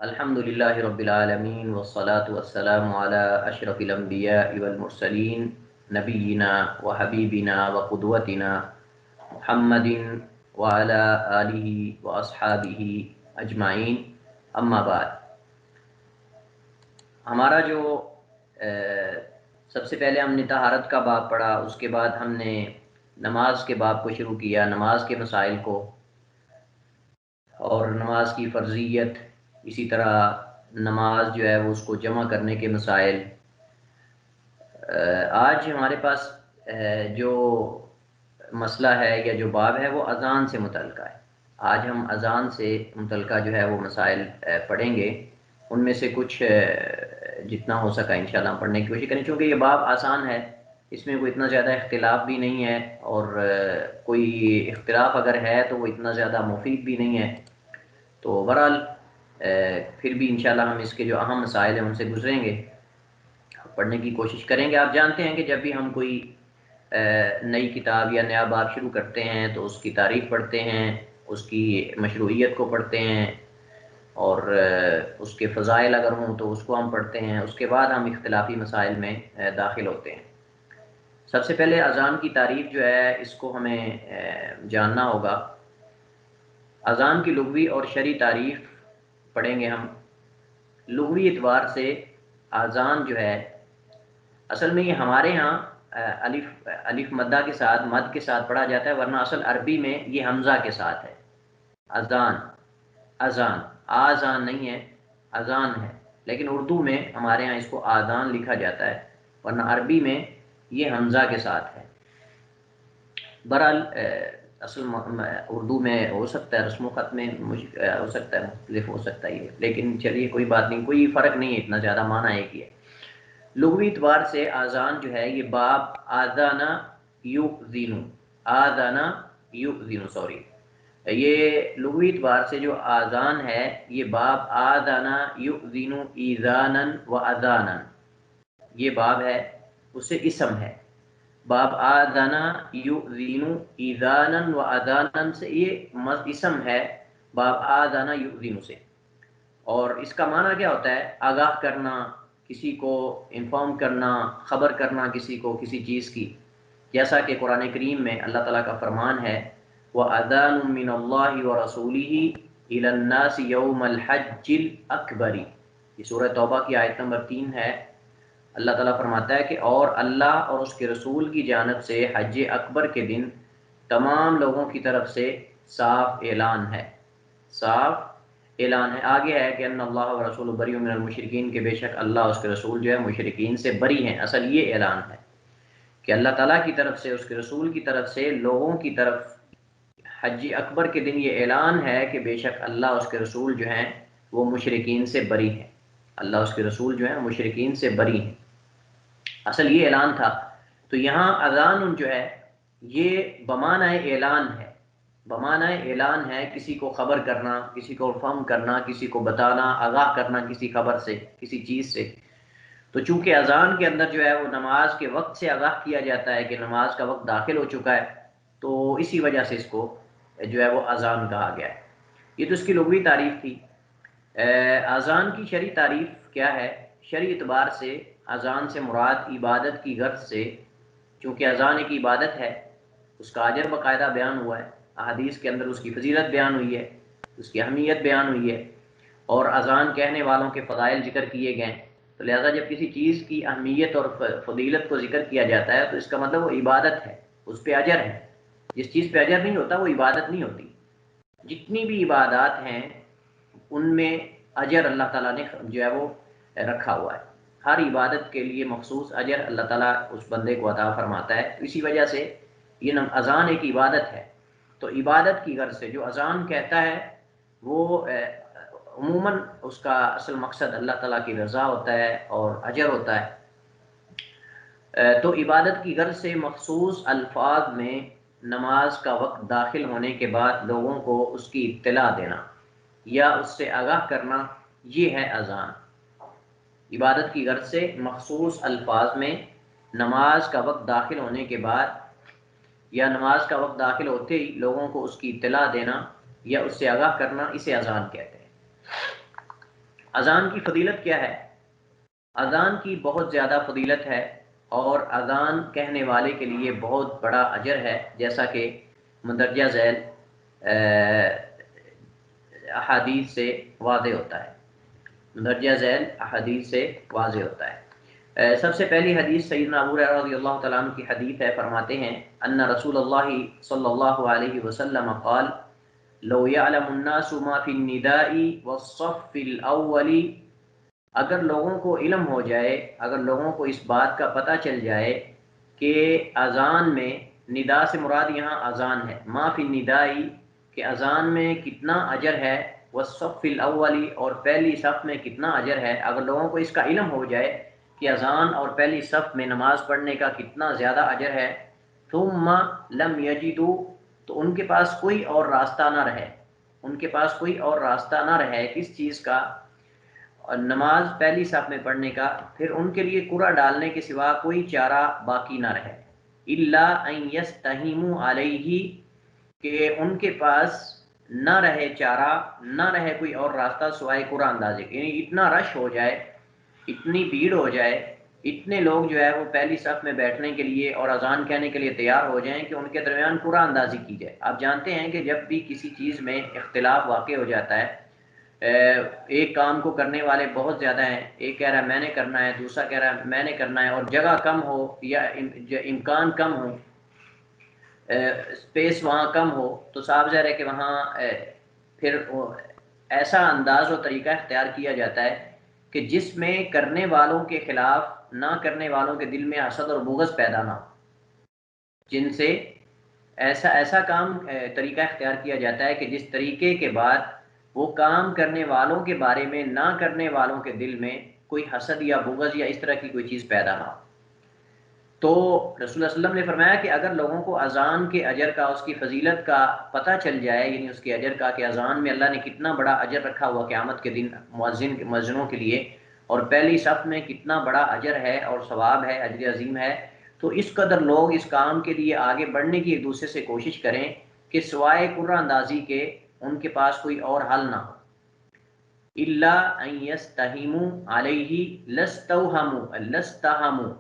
الحمد للہ رب العالمین والصلاة والسلام علی اشرف الانبیاء والمرسلین نبینا وحبیبنا وقدوتنا محمد وعلی آلہ واصحابہ اجمعین، اما بعد۔ ہمارا جو سب سے پہلے ہم نے طہارت کا باب پڑھا، اس کے بعد ہم نے نماز کے باب کو شروع کیا، نماز کے مسائل کو اور نماز کی فرضیت، اسی طرح نماز جو ہے وہ اس کو جمع کرنے کے مسائل۔ آج ہمارے پاس جو مسئلہ ہے یا جو باب ہے وہ اذان سے متعلقہ ہے۔ آج ہم اذان سے متعلقہ جو ہے وہ مسائل پڑھیں گے، ان میں سے کچھ جتنا ہو سکا انشاءاللہ ہم پڑھنے کی کوشش کریں، چونکہ یہ باب آسان ہے، اس میں کوئی اتنا زیادہ اختلاف بھی نہیں ہے، اور کوئی اختلاف اگر ہے تو وہ اتنا زیادہ مفید بھی نہیں ہے۔ تو بہرحال پھر بھی انشاءاللہ ہم اس کے جو اہم مسائل ہیں ان سے گزریں گے، پڑھنے کی کوشش کریں گے۔ آپ جانتے ہیں کہ جب بھی ہم کوئی نئی کتاب یا نیا باب شروع کرتے ہیں تو اس کی تعریف پڑھتے ہیں، اس کی مشروعیت کو پڑھتے ہیں، اور اس کے فضائل اگر ہوں تو اس کو ہم پڑھتے ہیں، اس کے بعد ہم اختلافی مسائل میں داخل ہوتے ہیں۔ سب سے پہلے اذان کی تعریف جو ہے اس کو ہمیں جاننا ہوگا۔ اذان کی لغوی اور شرعی تعریف پڑھیں گے ہم۔ لغوی اعتبار سے اذان جو ہے اصل میں یہ ہمارے ہاں الف مدہ کے ساتھ، مد کے ساتھ پڑھا جاتا ہے، ورنہ اصل عربی میں یہ حمزہ کے ساتھ ہے۔ اذان، اذان، آذان نہیں ہے، اذان ہے، لیکن اردو میں ہمارے ہاں اس کو آذان لکھا جاتا ہے، ورنہ عربی میں یہ حمزہ کے ساتھ ہے۔ بہرحال اصل اردو میں ہو سکتا ہے، رسم و خط میں ہو سکتا ہے مختلف ہو سکتا ہے یہ، لیکن چلیے کوئی بات نہیں، کوئی فرق نہیں ہے اتنا زیادہ، معنی ایک ہی ہے۔ لغوی اعتبار سے آذان جو ہے یہ باب آذانا یؤذن، آذانا یؤذن، سوری، یہ لغوی اعتبار سے جو آذان ہے یہ باب آذانا یؤذن ایذانا و اذانا، یہ باب ہے، اس سے اسم ہے۔ باب آذانا یؤذن ایذانا و اذانا سے یہ اسم ہے باب آذانا یؤذن سے، اور اس کا معنی کیا ہوتا ہے؟ آگاہ کرنا، کسی کو انفارم کرنا، خبر کرنا کسی کو کسی چیز کی، جیسا کہ قرآن کریم میں اللہ تعالیٰ کا فرمان ہے وَأَذَانٌ مِّنَ اللَّهِ وَرَسُولِهِ إِلَى النَّاسِ يَوْمَ الْحَجِّ الْأَكْبَرِ، یہ سورہ توبہ کی آیت نمبر 3 ہے۔ اللہ تعالیٰ فرماتا ہے کہ اور اللہ اور اس کے رسول کی جانب سے حج اکبر کے دن تمام لوگوں کی طرف سے صاف اعلان ہے، صاف اعلان ہے۔ آگے ہے کہ ان اللہ و رسول بری من المشرکین، کہ بے شک اللہ اس کے رسول جو ہے مشرکین سے بری ہیں۔ اصل یہ اعلان ہے کہ اللہ تعالیٰ کی طرف سے، اس کے رسول کی طرف سے لوگوں کی طرف حج اکبر کے دن یہ اعلان ہے کہ بے شک اللہ اس کے رسول جو ہیں وہ مشرکین سے بری ہیں، اللہ اس کے رسول جو ہیں مشرکین سے بری ہیں، اصل یہ اعلان تھا۔ تو یہاں اذان جو ہے یہ بمعنی اعلان ہے، بمعنی اعلان ہے، کسی کو خبر کرنا، کسی کو فہم کرنا، کسی کو بتانا، آگاہ کرنا کسی خبر سے، کسی چیز سے۔ تو چونکہ اذان کے اندر جو ہے وہ نماز کے وقت سے آگاہ کیا جاتا ہے کہ نماز کا وقت داخل ہو چکا ہے، تو اسی وجہ سے اس کو جو ہے وہ اذان کہا گیا ہے۔ یہ تو اس کی لغوی تعریف تھی۔ اذان کی شرعی تعریف کیا ہے؟ شرعی اعتبار سے اذان سے مراد عبادت کی غرض سے، چونکہ اذان ایک عبادت ہے، اس کا اجر باقاعدہ بیان ہوا ہے، احادیث کے اندر اس کی فضیلت بیان ہوئی ہے، اس کی اہمیت بیان ہوئی ہے، اور اذان کہنے والوں کے فضائل ذکر کیے گئے ہیں۔ تو لہذا جب کسی چیز کی اہمیت اور فضیلت کو ذکر کیا جاتا ہے تو اس کا مطلب وہ عبادت ہے، اس پہ اجر ہے۔ جس چیز پہ اجر نہیں ہوتا وہ عبادت نہیں ہوتی۔ جتنی بھی عبادات ہیں ان میں اجر اللہ تعالیٰ نے جو ہے وہ رکھا ہوا ہے، ہر عبادت کے لیے مخصوص اجر اللہ تعالیٰ اس بندے کو عطا فرماتا ہے۔ اسی وجہ سے یہ اذان ایک عبادت ہے۔ تو عبادت کی غرض سے جو اذان کہتا ہے وہ عموماً اس کا اصل مقصد اللہ تعالیٰ کی رضا ہوتا ہے اور اجر ہوتا ہے۔ تو عبادت کی غرض سے مخصوص الفاظ میں نماز کا وقت داخل ہونے کے بعد لوگوں کو اس کی اطلاع دینا یا اس سے آگاہ کرنا، یہ ہے اذان۔ عبادت کی غرض سے مخصوص الفاظ میں نماز کا وقت داخل ہونے کے بعد یا نماز کا وقت داخل ہوتے ہی لوگوں کو اس کی اطلاع دینا یا اس سے آگاہ کرنا، اسے اذان کہتے ہیں۔ اذان کی فضیلت کیا ہے؟ اذان کی بہت زیادہ فضیلت ہے، اور اذان کہنے والے کے لیے بہت بڑا اجر ہے، جیسا کہ مندرجہ ذیل احادیث سے واضح ہوتا ہے، مندرجہ ذیل احادیث سے واضح ہوتا ہے۔ سب سے پہلی حدیث سیدنا ابو ہریرہ رضی اللہ تعالیٰ عنہ کی حدیث ہے، فرماتے ہیں ان رسول اللہ صلی اللہ علیہ وسلم قال لو يعلم الناس ما في النداء والصف الاول، اگر لوگوں کو علم ہو جائے، اگر لوگوں کو اس بات کا پتہ چل جائے کہ اذان میں، ندا سے مراد یہاں اذان ہے، ما فی النداء کہ اذان میں کتنا اجر ہے، والصف الاول اور پہلی صف میں کتنا اجر ہے، اگر لوگوں کو اس کا علم ہو جائے کہ اذان اور پہلی صف میں نماز پڑھنے کا کتنا زیادہ اجر ہے، ثم لم یجدوا تو ان کے پاس کوئی اور راستہ نہ رہے، ان کے پاس کوئی اور راستہ نہ رہے کس چیز کا، اور نماز پہلی صف میں پڑھنے کا، پھر ان کے لیے قرعہ ڈالنے کے سوا کوئی چارہ باقی نہ رہے، الا ان یستہیموا علیہ کہ ان کے پاس نہ رہے چارہ، نہ رہے کوئی اور راستہ سوائے قرعہ اندازی، یعنی اتنا رش ہو جائے، اتنی بھیڑ ہو جائے، اتنے لوگ جو ہے وہ پہلی صف میں بیٹھنے کے لیے اور اذان کہنے کے لیے تیار ہو جائیں کہ ان کے درمیان قرعہ اندازی کی جائے۔ آپ جانتے ہیں کہ جب بھی کسی چیز میں اختلاف واقع ہو جاتا ہے، ایک کام کو کرنے والے بہت زیادہ ہیں، ایک کہہ رہا ہے میں نے کرنا ہے، دوسرا کہہ رہا ہے میں نے کرنا ہے، اور جگہ کم ہو یا امکان کم ہو، اسپیس وہاں کم ہو، تو صاف ظاہر ہے کہ وہاں پھر ایسا انداز و طریقہ اختیار کیا جاتا ہے کہ جس میں کرنے والوں کے خلاف نہ کرنے والوں کے دل میں حسد اور بغض پیدا نہ ہو، جن سے ایسا کام طریقہ اختیار کیا جاتا ہے کہ جس طریقے کے بعد وہ کام کرنے والوں کے بارے میں نہ کرنے والوں کے دل میں کوئی حسد یا بغض یا اس طرح کی کوئی چیز پیدا نہ ہو۔ تو رسول اللہ صلی اللہ علیہ وسلم نے فرمایا کہ اگر لوگوں کو اذان کے اجر کا، اس کی فضیلت کا پتہ چل جائے، یعنی اس کے اجر کا کہ اذان میں اللہ نے کتنا بڑا اجر رکھا ہوا قیامت کے دن مؤذنوں کے لیے، اور پہلی صف میں کتنا بڑا اجر ہے اور ثواب ہے، اجر عظیم ہے، تو اس قدر لوگ اس کام کے لیے آگے بڑھنے کی ایک دوسرے سے کوشش کریں کہ سوائے قرعہ اندازی کے ان کے پاس کوئی اور حل نہ ہو۔ الا ان یستہیموا علیہ لستہموا،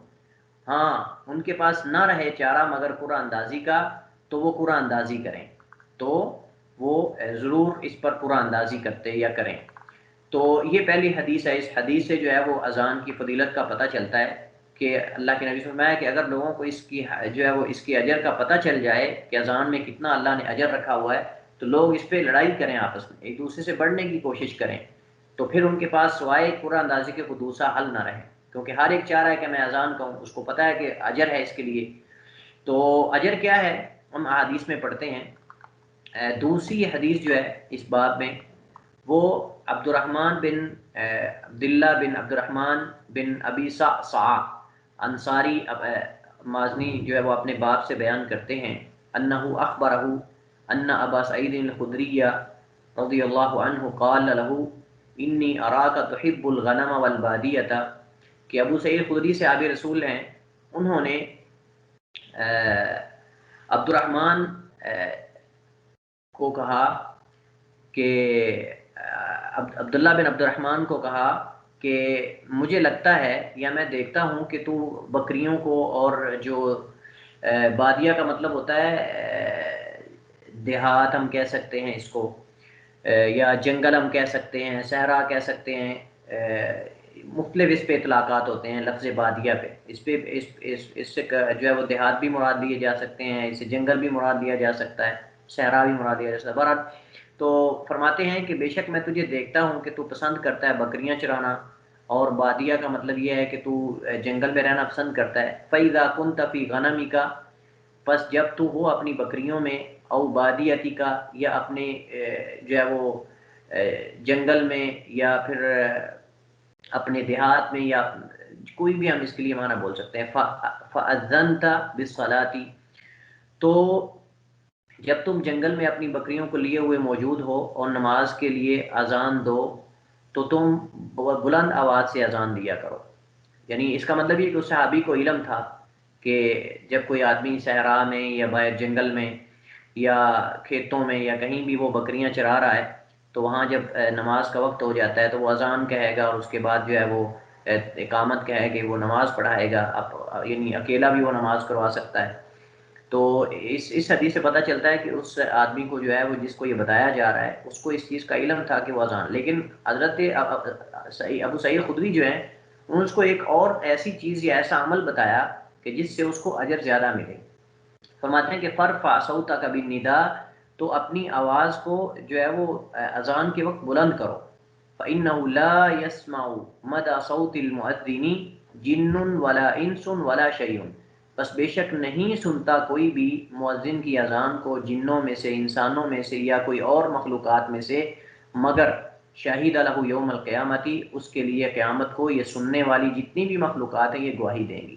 ہاں ان کے پاس نہ رہے چارہ مگر قرعہ اندازی کا، تو وہ قرعہ اندازی کریں، تو وہ ضرور اس پر قرعہ اندازی کرتے یا کریں۔ تو یہ پہلی حدیث ہے، اس حدیث سے جو ہے وہ اذان کی فضیلت کا پتہ چلتا ہے کہ اللہ کے نبی سے فرمایا کہ اگر لوگوں کو اس کی جو ہے وہ اس کی اجر کا پتہ چل جائے کہ اذان میں کتنا اللہ نے اجر رکھا ہوا ہے، تو لوگ اس پہ لڑائی کریں، آپس میں ایک دوسرے سے بڑھنے کی کوشش کریں، تو پھر ان کے پاس سوائے قرعہ اندازی کے کوئی دوسرا حل نہ رہے، کیونکہ ہر ایک چاہ رہا ہے کہ میں اذان کہوں، اس کو پتہ ہے کہ اجر ہے اس کے لیے۔ تو اجر کیا ہے ہم احادیث میں پڑھتے ہیں۔ دوسری حدیث جو ہے اس باب میں، وہ عبد الرحمن بن عبداللہ بن عبد الرحمن بن ابی صعصع انصاری مازنی جو ہے وہ اپنے باپ سے بیان کرتے ہیں، انہ اخبرہ ان ابا سعید الخدری رضی اللہ عنہ قال له انی اراک تحب الغنم والبادیۃ، کہ ابو سعید خدری صحابی رسول ہیں، انہوں نے عبد الرحمن کو کہا کہ عبداللہ بن عبد الرحمن کو کہا کہ مجھے لگتا ہے یا میں دیکھتا ہوں کہ تو بکریوں کو، اور جو بادیہ کا مطلب ہوتا ہے دیہات ہم کہہ سکتے ہیں اس کو، یا جنگل ہم کہہ سکتے ہیں، صحرا کہہ سکتے ہیں، مختلف اس پہ اطلاقات ہوتے ہیں لفظ بادیہ پہ، اس پہ اس سے جو ہے وہ دیہات بھی مراد لیے جا سکتے ہیں، اس سے جنگل بھی مراد لیا جا سکتا ہے، صحرا بھی مراد لیا جا سکتا ہے۔ بہرحال تو فرماتے ہیں کہ بے شک میں تجھے دیکھتا ہوں کہ تو پسند کرتا ہے بکریاں چرانا، اور بادیہ کا مطلب یہ ہے کہ تو جنگل میں رہنا پسند کرتا ہے۔ فَإِذَا كُنْتَ فِي غَنَمِكَ، پس جب تو ہو اپنی بکریوں میں، او بادیتی کا یا اپنے جو ہے وہ جنگل میں، یا پھر اپنے دیہات میں، یا کوئی بھی ہم اس کے لیے معنی بول سکتے ہیں، فَأَذَّنْتَ بِالصَّلَاةِ، تو جب تم جنگل میں اپنی بکریوں کو لیے ہوئے موجود ہو اور نماز کے لیے اذان دو، تو تم بلند آواز سے اذان دیا کرو۔ یعنی اس کا مطلب یہ کہ اس صحابی کو علم تھا کہ جب کوئی آدمی صحرا میں یا باہر جنگل میں یا کھیتوں میں یا کہیں بھی وہ بکریاں چرا رہا ہے، تو وہاں جب نماز کا وقت ہو جاتا ہے تو وہ اذان کہے گا اور اس کے بعد جو ہے وہ اقامت کہے کہ وہ نماز پڑھائے گا، یعنی اکیلا بھی وہ نماز کروا سکتا ہے۔ تو اس حدیث سے پتہ چلتا ہے کہ اس آدمی کو جو ہے وہ جس کو یہ بتایا جا رہا ہے اس کو اس چیز کا علم تھا کہ وہ اذان، لیکن حضرت ابو سعید خدری جو ہیں انہوں نے اس کو ایک اور ایسی چیز یا ایسا عمل بتایا کہ جس سے اس کو اجر زیادہ ملے۔ فرماتے ہیں کہ فرفع صوتک بالنداء، تو اپنی آواز کو جو ہے وہ اذان کے وقت بلند کرو، فإنه لا يسمع مدى صوت المؤذن جن ولا انس ولا شيء، بس بے شک نہیں سنتا کوئی بھی مؤذن کی اذان کو جنوں میں سے، انسانوں میں سے یا کوئی اور مخلوقات میں سے، مگر شہید لہ یوم القیامتی، اس کے لیے قیامت کو یہ سننے والی جتنی بھی مخلوقات ہیں یہ گواہی دیں گی۔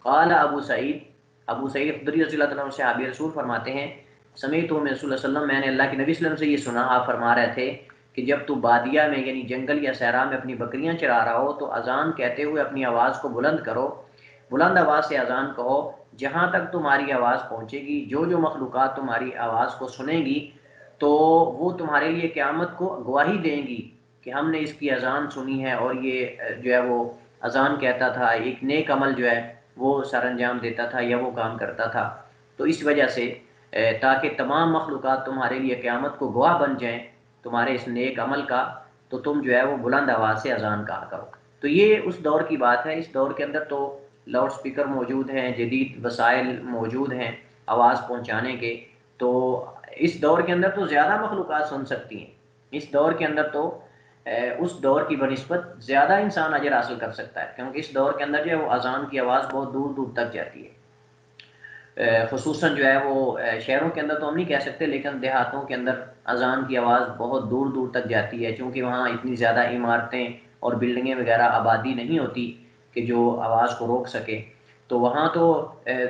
قال ابو سعید خدری رضی اللہ عنہ صحابی رسول فرماتے ہیں سمیعت من رسول اللہ صلی اللہ علیہ وسلم، میں نے اللہ کے نبی صلی اللہ علیہ وسلم سے یہ سنا، آپ فرما رہے تھے کہ جب تو بادیہ میں یعنی جنگل یا صحرا میں اپنی بکریاں چرا رہا ہو تو اذان کہتے ہوئے اپنی آواز کو بلند کرو، بلند آواز سے اذان کہو، جہاں تک تمہاری آواز پہنچے گی، جو جو مخلوقات تمہاری آواز کو سنیں گی تو وہ تمہارے لیے قیامت کو گواہی دیں گی کہ ہم نے اس کی اذان سنی ہے اور یہ جو ہے وہ اذان کہتا تھا، ایک نیک عمل جو ہے وہ سر انجام دیتا تھا یا وہ کام کرتا تھا۔ تو اس وجہ سے تاکہ تمام مخلوقات تمہارے لیے قیامت کو گواہ بن جائیں تمہارے اس نیک عمل کا، تو تم جو ہے وہ بلند آواز سے اذان کہا کرو۔ تو یہ اس دور کی بات ہے، اس دور کے اندر تو لاؤڈ سپیکر موجود ہیں، جدید وسائل موجود ہیں آواز پہنچانے کے، تو اس دور کے اندر تو زیادہ مخلوقات سن سکتی ہیں، اس دور کے اندر تو اس دور کی بنسبت زیادہ انسان اجر حاصل کر سکتا ہے، کیونکہ اس دور کے اندر جو ہے وہ اذان کی آواز بہت دور دور تک جاتی ہے۔ خصوصاً جو ہے وہ شہروں کے اندر تو ہم نہیں کہہ سکتے، لیکن دیہاتوں کے اندر اذان کی آواز بہت دور دور تک جاتی ہے، چونکہ وہاں اتنی زیادہ عمارتیں اور بلڈنگیں وغیرہ آبادی نہیں ہوتی کہ جو آواز کو روک سکے، تو وہاں تو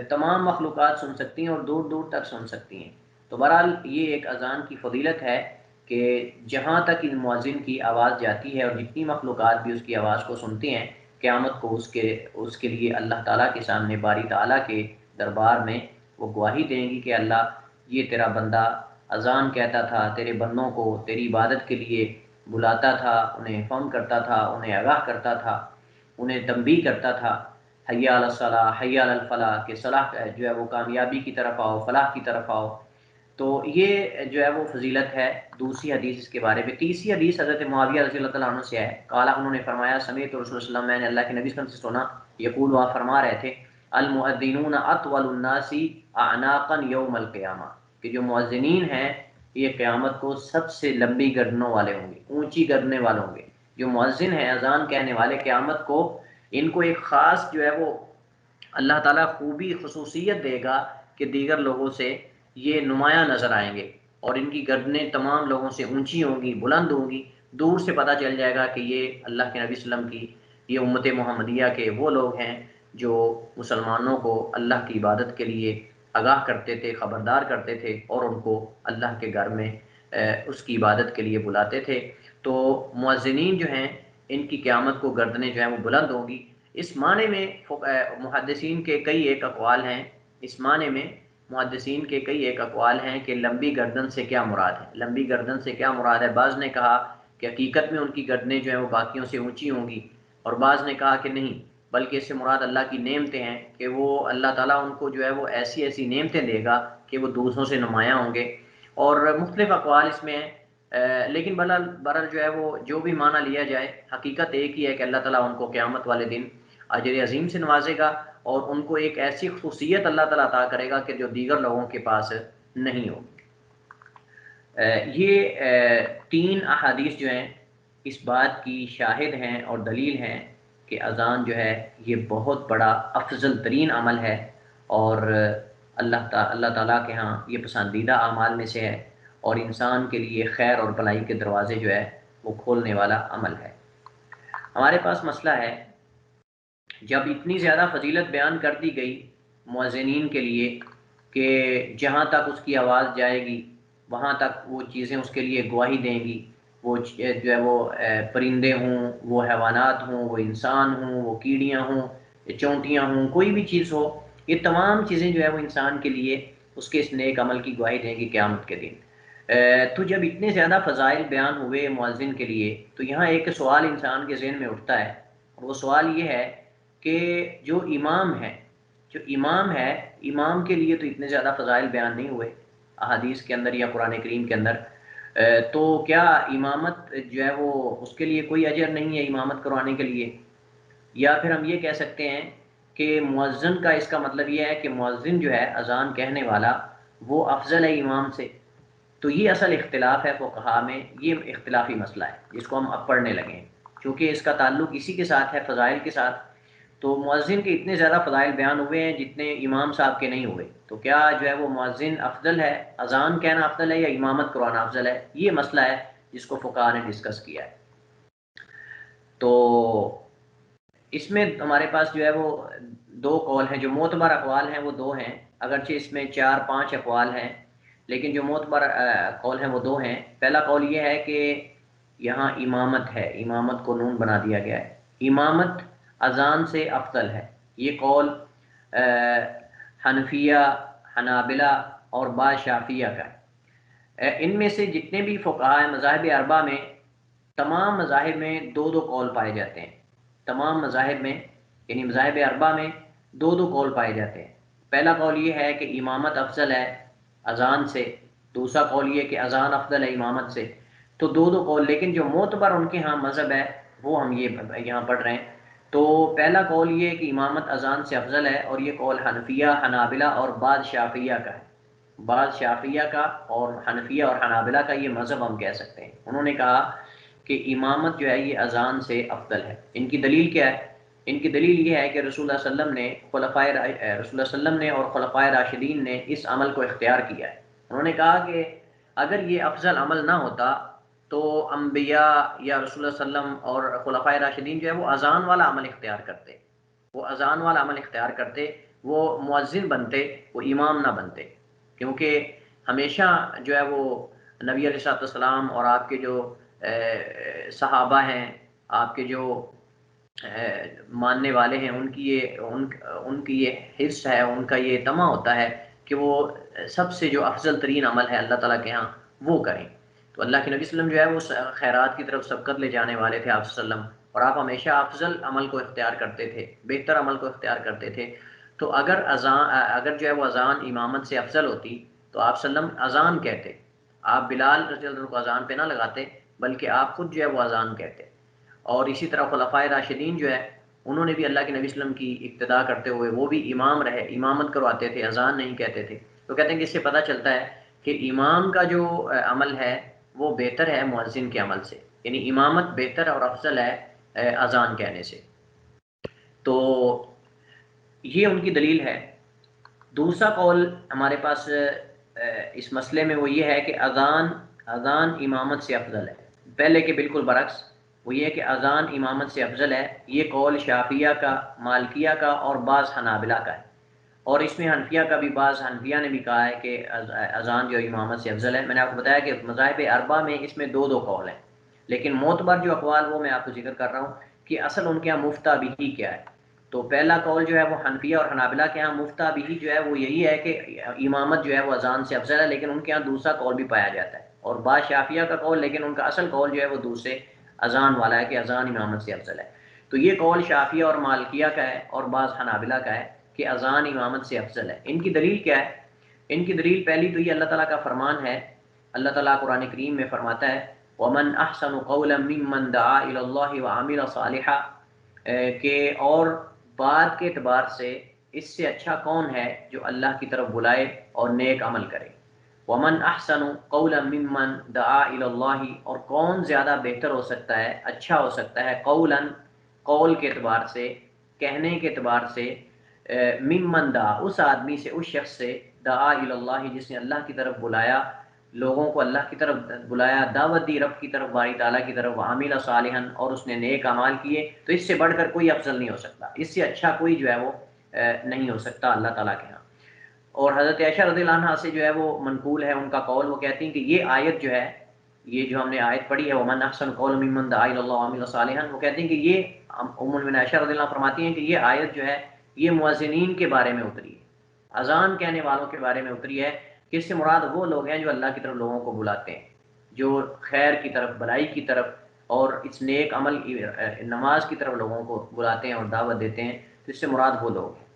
تمام مخلوقات سن سکتی ہیں اور دور دور تک سن سکتی ہیں۔ تو بہرحال یہ ایک اذان کی فضیلت ہے کہ جہاں تک ان مؤذن کی آواز جاتی ہے اور جتنی مخلوقات بھی اس کی آواز کو سنتی ہیں، قیامت کو اس کے لیے اللہ تعالیٰ کے سامنے، باری تعالیٰ کے دربار میں وہ گواہی دیں گی کہ اللہ یہ تیرا بندہ اذان کہتا تھا، تیرے بندوں کو تیری عبادت کے لیے بلاتا تھا، انہیں انفارم کرتا تھا، انہیں آگاہ کرتا تھا، انہیں تنبیہ کرتا تھا، حی علی الصلاح حی علی الفلاح، کہ صلاح جو ہے وہ کامیابی کی طرف آؤ، فلاح کی طرف آؤ۔ تو یہ جو ہے وہ فضیلت ہے دوسری حدیث اس کے بارے میں۔ تیسری حدیث حضرت معاویہ رضی اللہ تعالیٰ عنہ سے ہے، قال، انہوں نے فرمایا سمیعت رسول اللہ صلی اللہ علیہ وسلم، میں نے اللہ کے نبی صلی اللہ علیہ وسلم سے سنا، یقول، وہ فرما رہے تھے، المؤذنون اطول الناس اعناقا یوم القیامہ، کہ جو مؤذنین ہیں یہ قیامت کو سب سے لمبی گردنوں والے ہوں گے، اونچی گردنے والے ہوں گے۔ جو مؤذن ہیں اذان کہنے والے، قیامت کو ان کو ایک خاص جو ہے وہ اللہ تعالیٰ خوبی خصوصیت دے گا کہ دیگر لوگوں سے یہ نمایاں نظر آئیں گے اور ان کی گردنیں تمام لوگوں سے اونچی ہوں گی، بلند ہوں گی، دور سے پتہ چل جائے گا کہ یہ اللہ کے نبی صلی اللہ علیہ وسلم کی، یہ امت محمدیہ کے وہ لوگ ہیں جو مسلمانوں کو اللہ کی عبادت کے لیے آگاہ کرتے تھے، خبردار کرتے تھے اور ان کو اللہ کے گھر میں اس کی عبادت کے لیے بلاتے تھے۔ تو مؤذنین جو ہیں ان کی قیامت کو گردنیں جو ہیں وہ بلند ہوں گی۔ اس معنی میں محدثین کے کئی ایک اقوال ہیں، اس معنی میں محدثین کے کئی ایک اقوال ہیں کہ لمبی گردن سے کیا مراد ہے، لمبی گردن سے کیا مراد ہے۔ بعض نے کہا کہ حقیقت میں ان کی گردنیں جو ہیں وہ باقیوں سے اونچی ہوں گی، اور بعض نے کہا کہ نہیں، بلکہ اس سے مراد اللہ کی نعمتیں ہیں کہ وہ اللہ تعالیٰ ان کو جو ہے وہ ایسی ایسی نعمتیں دے گا کہ وہ دوسروں سے نمایاں ہوں گے، اور مختلف اقوال اس میں ہیں۔ لیکن برحال جو ہے وہ جو بھی معنی لیا جائے، حقیقت ایک ہی ہے کہ اللہ تعالیٰ ان کو قیامت والے دن اجر عظیم سے نوازے گا اور ان کو ایک ایسی خصوصیت اللہ تعالیٰ عطا کرے گا کہ جو دیگر لوگوں کے پاس نہیں ہو۔ یہ تین احادیث جو ہیں اس بات کی شاہد ہیں اور دلیل ہیں کہ اذان جو ہے یہ بہت بڑا افضل ترین عمل ہے اور اللہ تعالیٰ کے ہاں یہ پسندیدہ اعمال میں سے ہے، اور انسان کے لیے خیر اور بھلائی کے دروازے جو ہے وہ کھولنے والا عمل ہے۔ ہمارے پاس مسئلہ ہے، جب اتنی زیادہ فضیلت بیان کر دی گئی مؤذنین کے لیے کہ جہاں تک اس کی آواز جائے گی وہاں تک وہ چیزیں اس کے لیے گواہی دیں گی، وہ جو ہے وہ پرندے ہوں، وہ حیوانات ہوں، وہ انسان ہوں، وہ کیڑیاں ہوں، چونٹیاں ہوں، کوئی بھی چیز ہو، یہ تمام چیزیں جو ہے وہ انسان کے لیے اس کے اس نیک عمل کی گواہی دیں گی قیامت کے دن۔ تو جب اتنے زیادہ فضائل بیان ہوئے مؤذن کے لیے، تو یہاں ایک سوال انسان کے ذہن میں اٹھتا ہے، اور وہ سوال یہ ہے کہ جو امام ہے امام کے لیے تو اتنے زیادہ فضائل بیان نہیں ہوئے احادیث کے اندر یا قرآن کریم کے اندر، تو کیا امامت جو ہے وہ اس کے لیے کوئی اجر نہیں ہے امامت کروانے کے لیے؟ یا پھر ہم یہ کہہ سکتے ہیں کہ مؤذن کا اس کا مطلب یہ ہے کہ مؤذن جو ہے اذان کہنے والا وہ افضل ہے امام سے؟ تو یہ اصل اختلاف ہے فقہا میں، یہ اختلافی مسئلہ ہے جس کو ہم اب پڑھنے لگے ہیں، کیونکہ اس کا تعلق اسی کے ساتھ ہے، فضائل کے ساتھ۔ تو مؤذن کے اتنے زیادہ فضائل بیان ہوئے ہیں جتنے امام صاحب کے نہیں ہوئے، تو کیا جو ہے وہ مؤذن افضل ہے، اذان کہنا افضل ہے، یا امامت کروانا افضل ہے؟ یہ مسئلہ ہے جس کو فقہا نے ڈسکس کیا ہے۔ تو اس میں ہمارے پاس جو ہے وہ دو قول ہیں، جو معتبر اقوال ہیں وہ دو ہیں، اگرچہ اس میں 4-5 اقوال ہیں، لیکن جو معتبر قول ہیں وہ دو ہیں۔ پہلا قول یہ ہے کہ یہاں امامت ہے، امامت کو نون بنا دیا گیا ہے، امامت اذان سے افضل ہے، یہ قول حنفیہ، حنابلہ اور بعض شافعیہ کا ہے۔ ان میں سے جتنے بھی فقہاء ہیں مذاہب اربعہ میں، تمام مذاہب میں دو دو قول پائے جاتے ہیں، تمام مذاہب میں یعنی مذاہب اربعہ میں دو دو قول پائے جاتے ہیں۔ پہلا قول یہ ہے کہ امامت افضل ہے اذان سے، دوسرا قول یہ کہ اذان افضل ہے امامت سے، تو دو دو قول، لیکن جو معتبر ان کے ہاں مذہب ہے وہ ہم یہ یہاں پڑھ رہے ہیں۔ تو پہلا قول یہ کہ امامت اذان سے افضل ہے، اور یہ قول حنفیہ، حنابلہ اور بعض شافعیہ کا ہے، بعض شافعیہ کا اور حنفیہ اور حنابلہ کا یہ مذہب ہم کہہ سکتے ہیں۔ انہوں نے کہا کہ امامت جو ہے یہ اذان سے افضل ہے۔ ان کی دلیل کیا ہے؟ ان کی دلیل یہ ہے کہ رسول اللہ صلی اللہ علیہ وسلم نے رسول اللہ صلی اللہ علیہ وسلم نے اور خلفائے راشدین نے اس عمل کو اختیار کیا ہے۔ انہوں نے کہا کہ اگر یہ افضل عمل نہ ہوتا تو انبیاء یا رسول اللہ صلی اللہ علیہ وسلم اور خلفائے راشدین جو ہے وہ اذان والا عمل اختیار کرتے، وہ اذان والا عمل اختیار کرتے، وہ مؤذن بنتے، وہ امام نہ بنتے، کیونکہ ہمیشہ جو ہے وہ نبی علیہ السلام اور آپ کے جو صحابہ ہیں، آپ کے جو ماننے والے ہیں، ان کی یہ حرص ہے، ان کا یہ طمع ہوتا ہے کہ وہ سب سے جو افضل ترین عمل ہے اللہ تعالیٰ کے ہاں وہ کریں۔ تو اللہ کے نبی صلی اللہ علیہ وسلم جو ہے وہ خیرات کی طرف سبقت لے جانے والے تھے آپ صلی اللہ علیہ وسلم، اور آپ ہمیشہ افضل عمل کو اختیار کرتے تھے، بہتر عمل کو اختیار کرتے تھے۔ تو اگر جو ہے وہ اذان امامت سے افضل ہوتی تو آپ صلی اللہ علیہ وسلم اذان کہتے، آپ بلال رضی اللہ عنہ کو اذان پہ نہ لگاتے بلکہ آپ خود جو ہے وہ اذان کہتے۔ اور اسی طرح خلفائے راشدین جو ہے انہوں نے بھی اللہ کے نبی صلی اللہ علیہ وسلم کی اقتداء کرتے ہوئے وہ بھی امام رہے، امامت کرواتے تھے، اذان نہیں کہتے تھے۔ تو کہتے ہیں کہ اس سے پتہ چلتا ہے کہ امام کا جو عمل ہے وہ بہتر ہے مؤذن کے عمل سے، یعنی امامت بہتر اور افضل ہے اذان کہنے سے۔ تو یہ ان کی دلیل ہے۔ دوسرا قول ہمارے پاس اس مسئلے میں وہ یہ ہے کہ اذان امامت سے افضل ہے، پہلے کے بالکل برعکس، وہ یہ ہے کہ اذان امامت سے افضل ہے۔ یہ قول شافعیہ کا، مالکیہ کا اور بعض حنابلہ کا ہے، اور اس میں حنفیہ کا بھی، بعض حنفیہ نے بھی کہا ہے کہ اذان جو امامت سے افضل ہے۔ میں نے آپ کو بتایا کہ مذاہب اربعہ میں اس میں دو دو قول ہیں، لیکن معتبر جو اقوال وہ میں آپ کو ذکر کر رہا ہوں کہ اصل ان کے یہاں مفتہ بھی کیا ہے۔ تو پہلا قول جو ہے وہ حنفیہ اور حنابلہ کے ہاں مفتہ بھی جو ہے وہ یہی ہے کہ امامت جو ہے وہ اذان سے افضل ہے، لیکن ان کے ہاں دوسرا قول بھی پایا جاتا ہے، اور بعض شافعیہ کا قول، لیکن ان کا اصل قول جو ہے وہ دوسرے اذان والا ہے کہ اذان امامت سے افضل ہے۔ تو یہ قول شافعیہ اور مالکیہ کا ہے اور بعض حنابلہ کا ہے کہ اذان امامت سے افضل ہے۔ ان کی دلیل کیا ہے؟ ان کی دلیل پہلی تو یہ اللہ تعالیٰ کا فرمان ہے، اللہ تعالیٰ قرآن کریم میں فرماتا ہے وَمَنْ أَحْسَنُ قَوْلًا مِّمَّنْ دَعَا إِلَى اللَّهِ وَعَمِلَ صَالِحًا، کہ اور بات کے اعتبار سے اس سے اچھا کون ہے جو اللہ کی طرف بلائے اور نیک عمل کرے۔ وَمَنْ أَحْسَنُ قَوْلًا مِّمَّنْ دَعَا إِلَى اللَّهِ، اور کون زیادہ بہتر ہو سکتا ہے، اچھا ہو سکتا ہے، قولاً قول کے اعتبار سے، کہنے کے اعتبار سے، ممن دعا اس آدمی سے، اس شخص سے، دعا الی اللہ جس نے اللہ کی طرف بلایا، لوگوں کو اللہ کی طرف بلایا، دعوت دی رب کی طرف، باری تعالیٰ کی طرف، وعمل صالحا، اور اس نے نیک اعمال کیے۔ تو اس سے بڑھ کر کوئی افضل نہیں ہو سکتا، اس سے اچھا کوئی جو ہے وہ نہیں ہو سکتا اللہ تعالیٰ کے ہاں۔ اور حضرت عائشہ رضی اللہ عنہا سے جو ہے وہ منقول ہے ان کا قول، وہ کہتی ہیں کہ یہ آیت جو ہے، یہ جو ہم نے آیت پڑھی ہے ومن احسن قولا ممن دعا الی اللہ وعمل صالحا، وہ کہتی ہیں کہ یہ ام المؤمنین عائشہ رضی اللہ عنہا فرماتی ہیں کہ یہ آیت جو ہے یہ مؤذنین کے بارے میں اتری ہے، اذان کہنے والوں کے بارے میں اتری ہے، کہ اس سے مراد وہ لوگ ہیں جو اللہ کی طرف لوگوں کو بلاتے ہیں، جو خیر کی طرف، بلائی کی طرف اور اس نیک عمل نماز کی طرف لوگوں کو بلاتے ہیں اور دعوت دیتے ہیں، تو اس سے مراد وہ لوگ ہیں۔